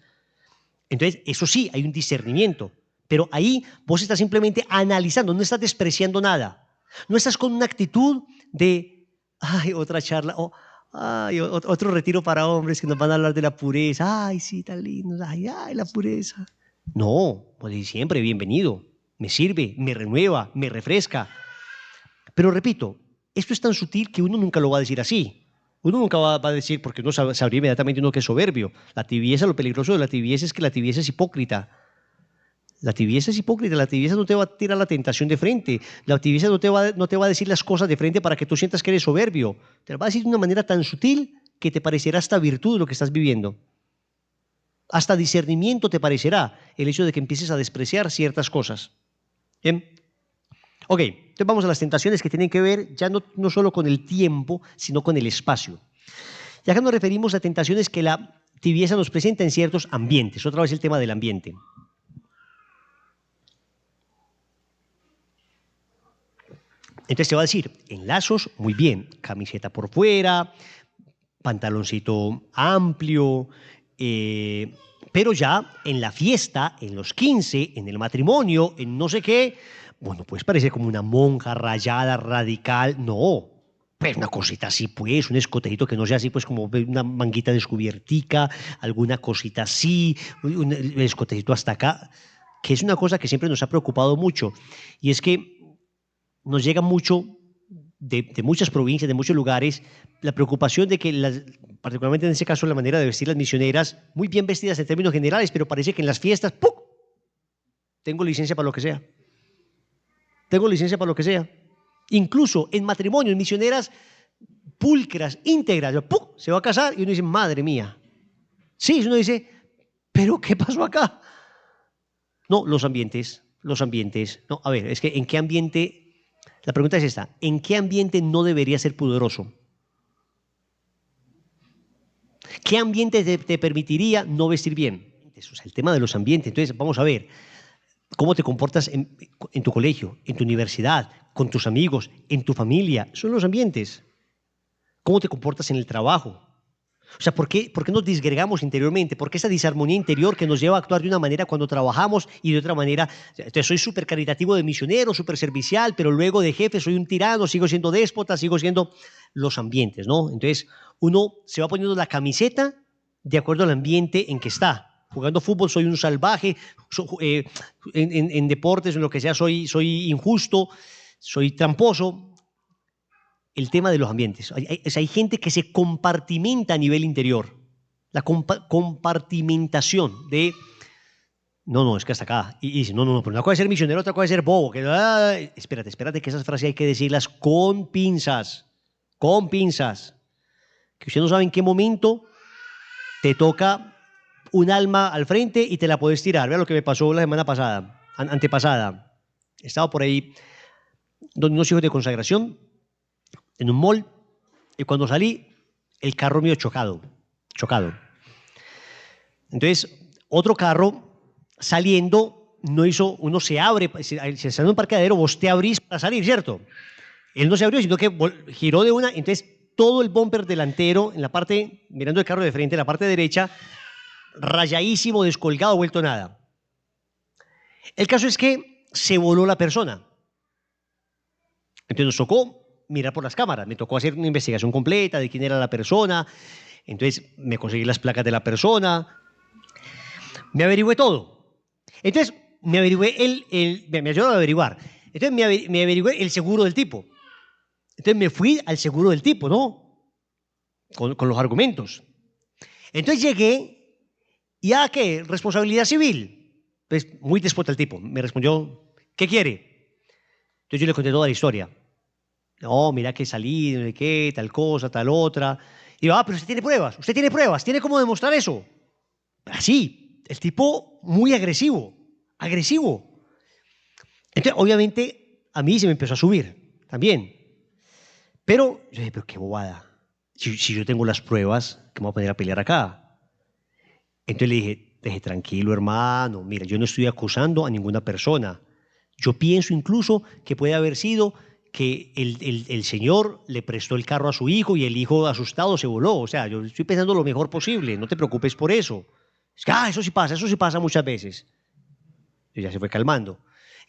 Entonces, eso sí, hay un discernimiento, pero ahí vos estás simplemente analizando, no estás despreciando nada. No estás con una actitud de, ay, otra charla, otro retiro para hombres que nos van a hablar de la pureza. Ay, sí, tan lindo, ay, la pureza. No, pues siempre bienvenido, me sirve, me renueva, me refresca. Pero repito, esto es tan sutil que uno nunca lo va a decir así. Uno nunca va a decir, porque uno sabría inmediatamente uno que es soberbio. La tibieza, lo peligroso de la tibieza es que la tibieza es hipócrita. La tibieza es hipócrita, la tibieza no te va a tirar la tentación de frente, la tibieza no te va a decir las cosas de frente para que tú sientas que eres soberbio. Te lo va a decir de una manera tan sutil que te parecerá hasta virtud lo que estás viviendo. Hasta discernimiento te parecerá el hecho de que empieces a despreciar ciertas cosas. ¿Bien? Ok, entonces vamos a las tentaciones que tienen que ver ya no solo con el tiempo, sino con el espacio. Y acá nos referimos a tentaciones que la tibieza nos presenta en ciertos ambientes. Otra vez el tema del ambiente. Entonces te va a decir, en lazos, muy bien, camiseta por fuera, pantaloncito amplio, pero ya en la fiesta, en los 15, en el matrimonio, en no sé qué, bueno, pues parece como una monja rayada, radical, no, pero una cosita así pues, un escotecito que no sea así pues como una manguita descubiertica, alguna cosita así, un escotecito hasta acá, que es una cosa que siempre nos ha preocupado mucho, y es que nos llega mucho de muchas provincias, de muchos lugares, la preocupación de que, particularmente en ese caso, la manera de vestir las misioneras, muy bien vestidas en términos generales, pero parece que en las fiestas, ¡pum!, tengo licencia para lo que sea. Tengo licencia para lo que sea. Incluso en matrimonios, misioneras pulcras, íntegras, ¡pum!, se va a casar y uno dice, madre mía. Sí, uno dice, ¿pero qué pasó acá? No, los ambientes. No, a ver, es que ¿en qué ambiente? La pregunta es esta, ¿en qué ambiente no debería ser pudoroso? ¿Qué ambiente te permitiría no vestir bien? Eso es el tema de los ambientes. Entonces, vamos a ver, ¿cómo te comportas en tu colegio, en tu universidad, con tus amigos, en tu familia? Son los ambientes. ¿Cómo te comportas en el trabajo? O sea, por qué nos disgregamos interiormente? ¿Por qué esa disarmonía interior que nos lleva a actuar de una manera cuando trabajamos y de otra manera? Entonces, soy súper caritativo de misionero, súper servicial, pero luego de jefe soy un tirano, sigo siendo déspota, sigo siendo los ambientes, ¿no? Entonces, uno se va poniendo la camiseta de acuerdo al ambiente en que está. Jugando fútbol soy un salvaje, en deportes, en lo que sea, soy injusto, soy tramposo. El tema de los ambientes. Hay gente que se compartimenta a nivel interior. La compartimentación de, no, es que hasta acá. Y dice, no, pero una cosa es ser misionero, otra cosa es ser bobo. Espérate, que esas frases hay que decirlas con pinzas. Con pinzas. Que usted no sabe en qué momento te toca un alma al frente y te la puedes tirar. Vea lo que me pasó la semana pasada, antepasada. Estaba por ahí, donde unos hijos de consagración, en un mall, y cuando salí, el carro mío chocado. Entonces, otro carro saliendo, no hizo, uno se abre, se sale en un parqueadero, vos te abrís para salir, ¿cierto? Él no se abrió, sino que giró de una, entonces todo el bumper delantero, en la parte, mirando el carro de frente, en la parte derecha, rayadísimo, descolgado, vuelto nada. El caso es que se voló la persona. Entonces nos tocó mirar por las cámaras, me tocó hacer una investigación completa de quién era la persona, entonces me conseguí las placas de la persona, me averigüé todo. Entonces me averigüé me ayudó a averiguar, entonces me averigüé el seguro del tipo. Entonces me fui al seguro del tipo, ¿no? Con los argumentos. Entonces llegué y ¿qué? Responsabilidad civil. Pues muy déspota el tipo, me respondió, ¿qué quiere? Entonces yo le conté toda la historia. No, mira que salí, no sé qué, tal cosa, tal otra. Y yo, pero usted tiene pruebas, tiene cómo demostrar eso. Así, el tipo muy agresivo. Entonces, obviamente, a mí se me empezó a subir también. Pero yo dije, pero qué bobada. Si yo tengo las pruebas, ¿qué me voy a poner a pelear acá? Entonces le dije, tranquilo, hermano, mira, yo no estoy acusando a ninguna persona. Yo pienso incluso que puede haber sido que el señor le prestó el carro a su hijo y el hijo asustado se voló. O sea, yo estoy pensando lo mejor posible, no te preocupes por eso. Es que, eso sí pasa muchas veces. Y ya se fue calmando.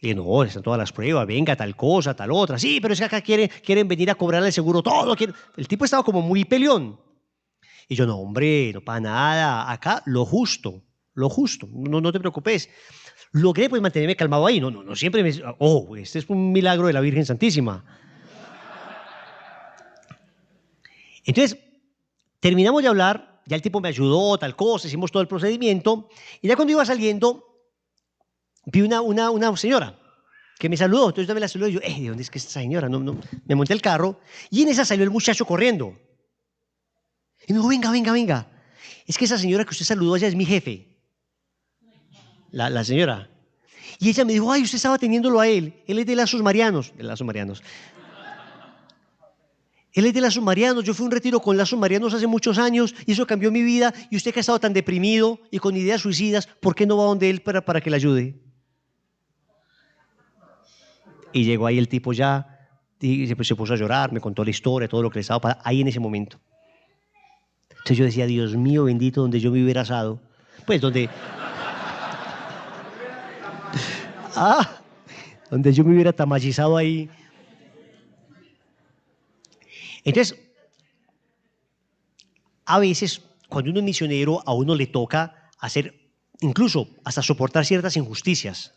Y dije, no, están todas las pruebas, venga, tal cosa, tal otra. Sí, pero es que acá quieren venir a cobrar el seguro todo. El tipo estaba como muy peleón. Y yo, no, hombre, no pasa nada. Acá lo justo. No te preocupes. Logré pues mantenerme calmado ahí. No siempre me... Oh, este es un milagro de la Virgen Santísima. Entonces, terminamos de hablar, ya el tipo me ayudó, tal cosa, hicimos todo el procedimiento, y ya cuando iba saliendo, vi una señora que me saludó, entonces yo me la saludé y yo, ¿de dónde es que es esa señora? No. Me monté al carro, y en esa salió el muchacho corriendo. Y me dijo, venga, es que esa señora que usted saludó allá es mi jefe. La señora. Y ella me dijo, usted estaba teniéndolo a él es de Lazos Marianos. Él es de Lazos Marianos, yo fui a un retiro con Lazos Marianos hace muchos años y eso cambió mi vida. Y usted que ha estado tan deprimido y con ideas suicidas, ¿por qué no va donde él para que le ayude? Y llegó ahí el tipo ya, y se puso a llorar, me contó la historia, todo lo que le estaba pasando, ahí en ese momento. Entonces yo decía, Dios mío bendito, donde yo me hubiera asado. Pues donde yo me hubiera tamallizado ahí. Entonces, a veces, cuando uno es misionero, a uno le toca hacer, incluso hasta soportar ciertas injusticias.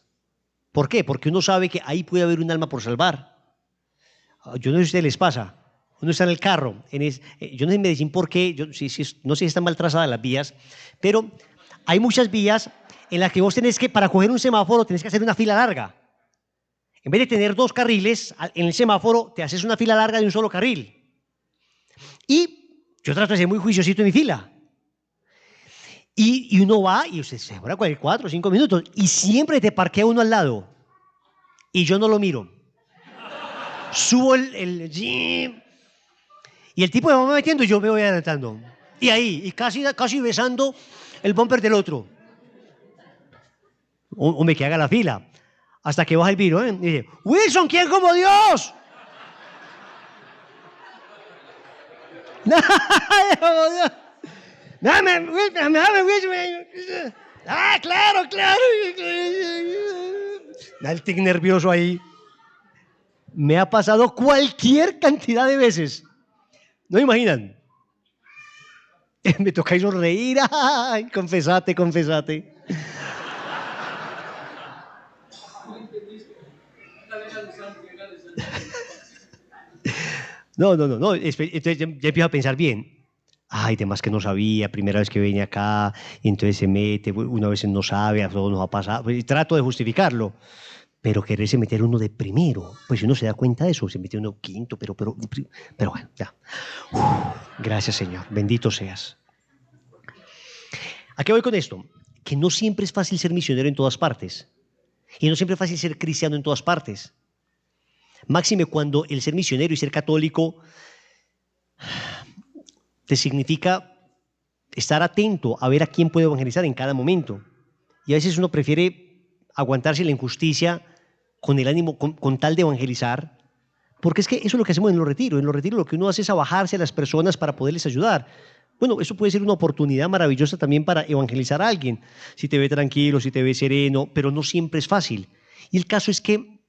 ¿Por qué? Porque uno sabe que ahí puede haber un alma por salvar. Yo no sé si a ustedes les pasa. Uno está en el carro. Yo no sé en Medellín por qué, no sé si están mal trazadas las vías, pero hay muchas vías en las que vos tenés que, para coger un semáforo, tenés que hacer una fila larga. En vez de tener 2 carriles, en el semáforo te haces una fila larga de un solo carril. Y yo trato de ser muy juiciosito en mi fila. Y uno va y usted se demora 4 o 5 minutos y siempre te parquea uno al lado. Y yo no lo miro. Subo el jeep y el tipo me va metiendo y yo me voy adelantando. Y ahí, y casi besando el bumper del otro. Hombre, que haga la fila. Hasta que baja el viro, y dice, Wilson, ¿quién como Dios? Ah, claro, claro. El tic nervioso ahí. Me ha pasado cualquier cantidad de veces. ¿No imaginan? Me tocáis sonreír. Ay, confesate, confesate. No. Entonces ya empiezo a pensar bien. Ay, demás que no sabía, primera vez que venía acá, y entonces se mete, una vez no sabe, a todos nos ha pasado. Y trato de justificarlo. Pero quererse meter uno de primero, pues si uno se da cuenta de eso, se mete uno quinto, pero bueno, ya. Gracias, Señor. Bendito seas. ¿A qué voy con esto? Que no siempre es fácil ser misionero en todas partes. Y no siempre es fácil ser cristiano en todas partes. Máxime cuando el ser misionero y ser católico te significa estar atento a ver a quién puede evangelizar en cada momento. Y a veces uno prefiere aguantarse la injusticia con el ánimo, con tal de evangelizar, porque es que eso es lo que hacemos en los retiros. En los retiros lo que uno hace es bajarse a las personas para poderles ayudar. Bueno, eso puede ser una oportunidad maravillosa también para evangelizar a alguien, si te ve tranquilo, si te ve sereno, pero no siempre es fácil. Y el caso es que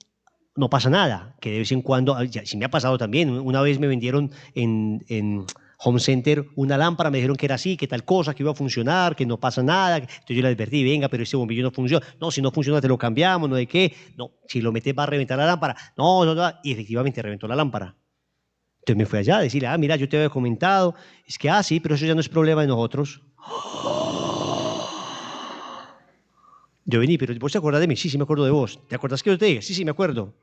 no pasa nada, que de vez en cuando, si me ha pasado también, una vez me vendieron en Home Center una lámpara, me dijeron que era así, que tal cosa, que iba a funcionar, que no pasa nada. Entonces yo le advertí, venga, pero ese bombillo no funciona. No, si no funciona te lo cambiamos, no de qué. No, si lo metes va a reventar la lámpara. No. Y efectivamente reventó la lámpara. Entonces me fui allá a decirle, mira, yo te había comentado. Es que, sí, pero eso ya no es problema de nosotros. Yo vení, pero ¿vos te acordás de mí? Sí, me acuerdo de vos. ¿Te acordás que yo te dije? Sí, me acuerdo.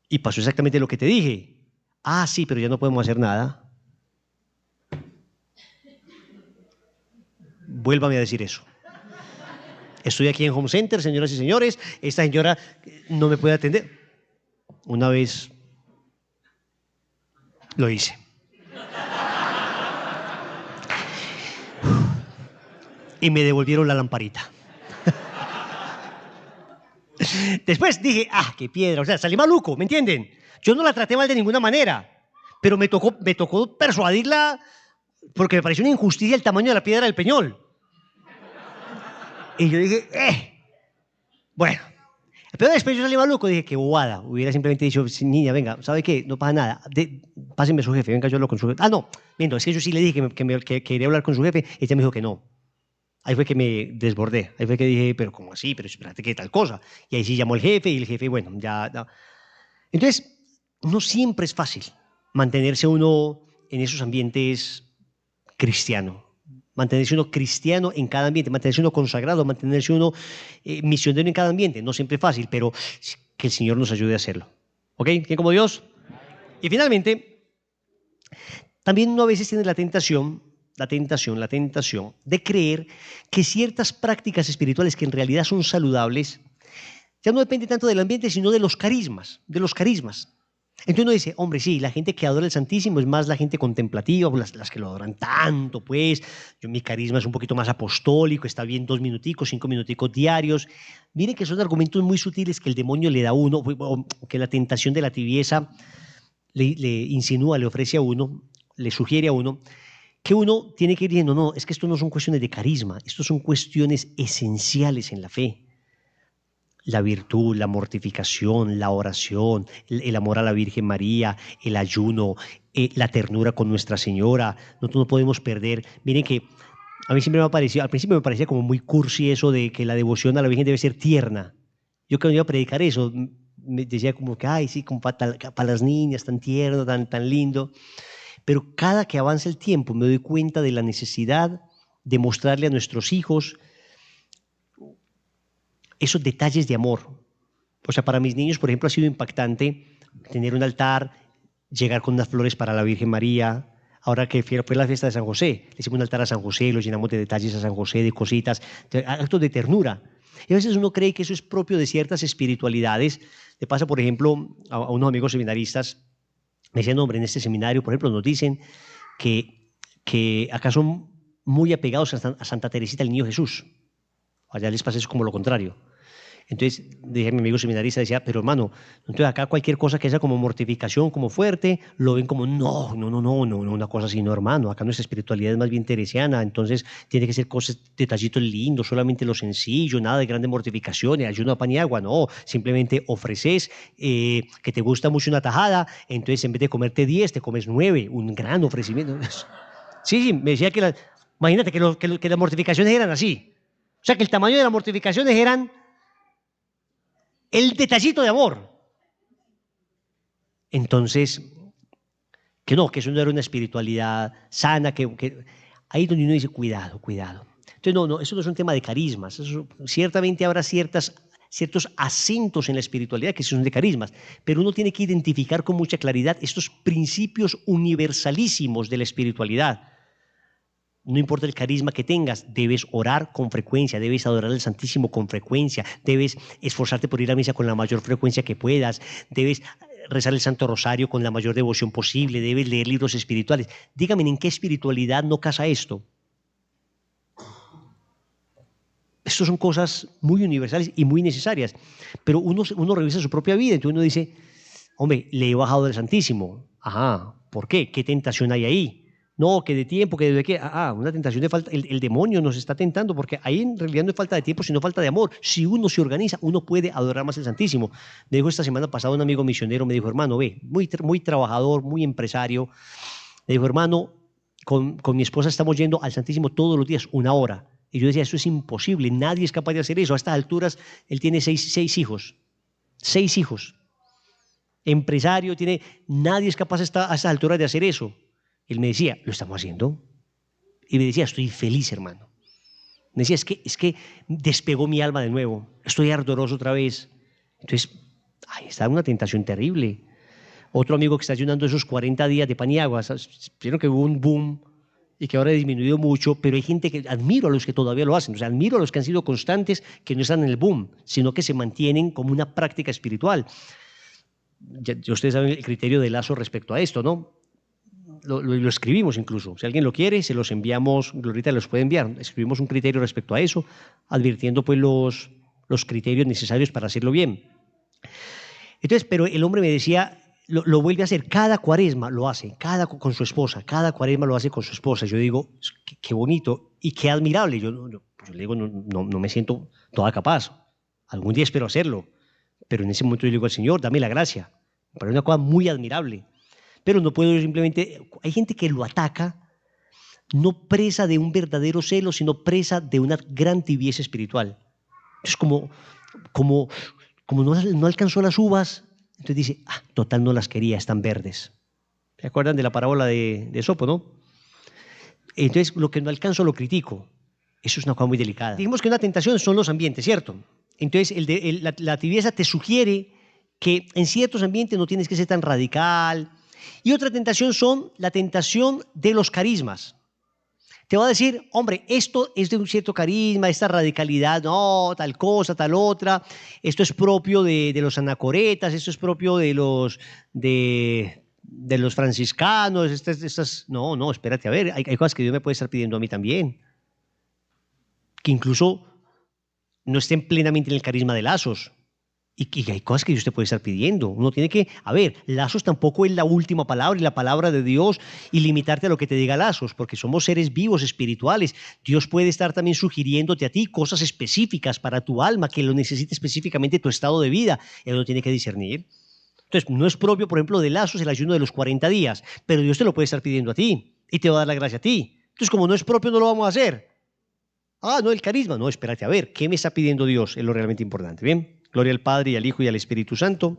Y pasó exactamente lo que te dije. Sí, pero ya no podemos hacer nada. Vuélvame a decir eso. Estoy aquí en Home Center, señoras y señores. Esta señora no me puede atender. Una vez lo hice. Y me devolvieron la lamparita. Después dije, qué piedra. O sea, salí maluco, ¿me entienden? Yo no la traté mal de ninguna manera. Pero me tocó persuadirla porque me pareció una injusticia el tamaño de la piedra del peñol. Y yo dije, bueno. Pero después yo salí maluco, dije, qué bobada. Hubiera simplemente dicho, niña, venga, ¿sabe qué? No pasa nada. Pásenme a su jefe, venga, yo hablo con su jefe. No, miento, es que yo sí le dije que quería hablar con su jefe y ella me dijo que no. Ahí fue que me desbordé. Ahí fue que dije, pero ¿cómo así? Pero espérate, ¿qué tal cosa? Y ahí sí llamó el jefe y el jefe, bueno, ya. Entonces, no siempre es fácil mantenerse uno en esos ambientes cristianos. Mantenerse uno cristiano en cada ambiente, mantenerse uno consagrado, mantenerse uno misionero en cada ambiente. No siempre es fácil, pero que el Señor nos ayude a hacerlo. ¿Ok? ¿Quién como Dios? Y finalmente, también uno a veces tiene la tentación de creer que ciertas prácticas espirituales que en realidad son saludables, ya no depende tanto del ambiente, sino de los carismas. Entonces uno dice, hombre, sí, la gente que adora el Santísimo es más la gente contemplativa, las que lo adoran tanto, pues. Mi carisma es un poquito más apostólico, está bien 2 minuticos, 5 minuticos diarios. Miren que son argumentos muy sutiles que el demonio le da a uno, o que la tentación de la tibieza le insinúa, le ofrece a uno, le sugiere a uno, que uno tiene que ir diciendo, no, es que esto no son cuestiones de carisma, esto son cuestiones esenciales en la fe. La virtud, la mortificación, la oración, el amor a la Virgen María, el ayuno, la ternura con Nuestra Señora. Nosotros no podemos perder. Miren que a mí siempre me ha parecido, al principio me parecía como muy cursi eso de que la devoción a la Virgen debe ser tierna. Yo cuando iba a predicar eso, me decía como que, sí, como para las niñas, tan tierno, tan lindo. Pero cada que avanza el tiempo me doy cuenta de la necesidad de mostrarle a nuestros hijos esos detalles de amor. O sea, para mis niños, por ejemplo, ha sido impactante tener un altar, llegar con unas flores para la Virgen María. Ahora que fue la fiesta de San José, le hicimos un altar a San José, lo llenamos de detalles a San José, de cositas, actos de ternura. Y a veces uno cree que eso es propio de ciertas espiritualidades. Le pasa, por ejemplo, a unos amigos seminaristas, me decían, hombre, en este seminario, por ejemplo, nos dicen que acá son muy apegados a Santa Teresita, el Niño Jesús. Allá les pasa eso como lo contrario. Entonces dije a mi amigo seminarista, decía, pero hermano, entonces acá cualquier cosa que sea como mortificación, como fuerte, lo ven como, no, una cosa así, no hermano, acá nuestra espiritualidad es más bien teresiana, entonces tiene que ser cosas, detallitos lindos, solamente lo sencillo, nada de grandes mortificaciones, ayuno a pan y agua, no, simplemente ofreces que te gusta mucho una tajada, entonces en vez de comerte 10, te comes 9, un gran ofrecimiento. Sí, me decía que, imagínate que las mortificaciones eran así, o sea que el tamaño de las mortificaciones eran el detallito de amor. Entonces, que no, que eso no era una espiritualidad sana, ahí donde uno dice, cuidado, cuidado. Entonces, no, eso no es un tema de carismas. Eso, ciertamente habrá ciertos acentos en la espiritualidad que son de carismas, pero uno tiene que identificar con mucha claridad estos principios universalísimos de la espiritualidad. No importa el carisma que tengas, debes orar con frecuencia, debes adorar al Santísimo con frecuencia, debes esforzarte por ir a misa con la mayor frecuencia que puedas, debes rezar el Santo Rosario con la mayor devoción posible, debes leer libros espirituales. Dígame, ¿en qué espiritualidad no casa esto? Estas son cosas muy universales y muy necesarias, pero uno revisa su propia vida, entonces uno dice, hombre, le he bajado del Santísimo. Ajá, ¿por qué? ¿Qué tentación hay ahí? No, que de tiempo, que de qué. Una tentación de falta. El demonio nos está tentando porque ahí en realidad no es falta de tiempo, sino falta de amor. Si uno se organiza, uno puede adorar más el Santísimo. Me dijo esta semana pasada un amigo misionero, me dijo, hermano, ve, muy trabajador, muy empresario. Me dijo, hermano, con mi esposa estamos yendo al Santísimo todos los días, 1 hora. Y yo decía, eso es imposible, nadie es capaz de hacer eso. A estas alturas, él tiene seis hijos. 6 hijos. Empresario, nadie es capaz a estas alturas de hacer eso. Él me decía, lo estamos haciendo. Y me decía, estoy feliz, hermano. Me decía, es que despegó mi alma de nuevo. Estoy ardoroso otra vez. Entonces, está una tentación terrible. Otro amigo que está ayunando esos 40 días de pan y agua, vieron que hubo un boom y que ahora ha disminuido mucho, pero hay gente que admiro a los que todavía lo hacen. O sea, admiro a los que han sido constantes, que no están en el boom, sino que se mantienen como una práctica espiritual. Ustedes saben el criterio de Lazo respecto a esto, ¿no? Lo escribimos incluso. Si alguien lo quiere, se los enviamos, Glorita los puede enviar. Escribimos un criterio respecto a eso, advirtiendo pues los criterios necesarios para hacerlo bien. Entonces, pero el hombre me decía, lo vuelve a hacer, cada cuaresma lo hace, con su esposa, cada cuaresma lo hace con su esposa. Yo digo, qué bonito y qué admirable. Yo le digo, no me siento toda capaz. Algún día espero hacerlo, pero en ese momento yo le digo al Señor, dame la gracia. Me parece una cosa muy admirable. Pero no puedo simplemente, hay gente que lo ataca, no presa de un verdadero celo, sino presa de una gran tibieza espiritual. Es como no alcanzó las uvas, entonces dice, total no las quería, están verdes. ¿Se acuerdan de la parábola de Esopo, no? Entonces, lo que no alcanzo lo critico. Eso es una cosa muy delicada. Dijimos que una tentación son los ambientes, ¿cierto? Entonces, la tibieza te sugiere que en ciertos ambientes no tienes que ser tan radical. Y otra tentación son la tentación de los carismas. Te va a decir, hombre, esto es de un cierto carisma, esta radicalidad, no, tal cosa, tal otra, esto es propio de los anacoretas, esto es propio de los franciscanos, no, espérate, a ver, hay cosas que Dios me puede estar pidiendo a mí también, que incluso no estén plenamente en el carisma de Lazos. Y hay cosas que Dios te puede estar pidiendo. Uno tiene que, Lazos tampoco es la última palabra y la palabra de Dios y limitarte a lo que te diga Lazos, porque somos seres vivos, espirituales. Dios puede estar también sugiriéndote a ti cosas específicas para tu alma, que lo necesite específicamente tu estado de vida. Él lo tiene que discernir. Entonces, no es propio, por ejemplo, de Lazos el ayuno de los 40 días, pero Dios te lo puede estar pidiendo a ti y te va a dar la gracia a ti. Entonces, como no es propio, no lo vamos a hacer. No, el carisma. No, espérate, a ver, ¿qué me está pidiendo Dios? Es lo realmente importante, ¿bien? Gloria al Padre, y al Hijo, y al Espíritu Santo.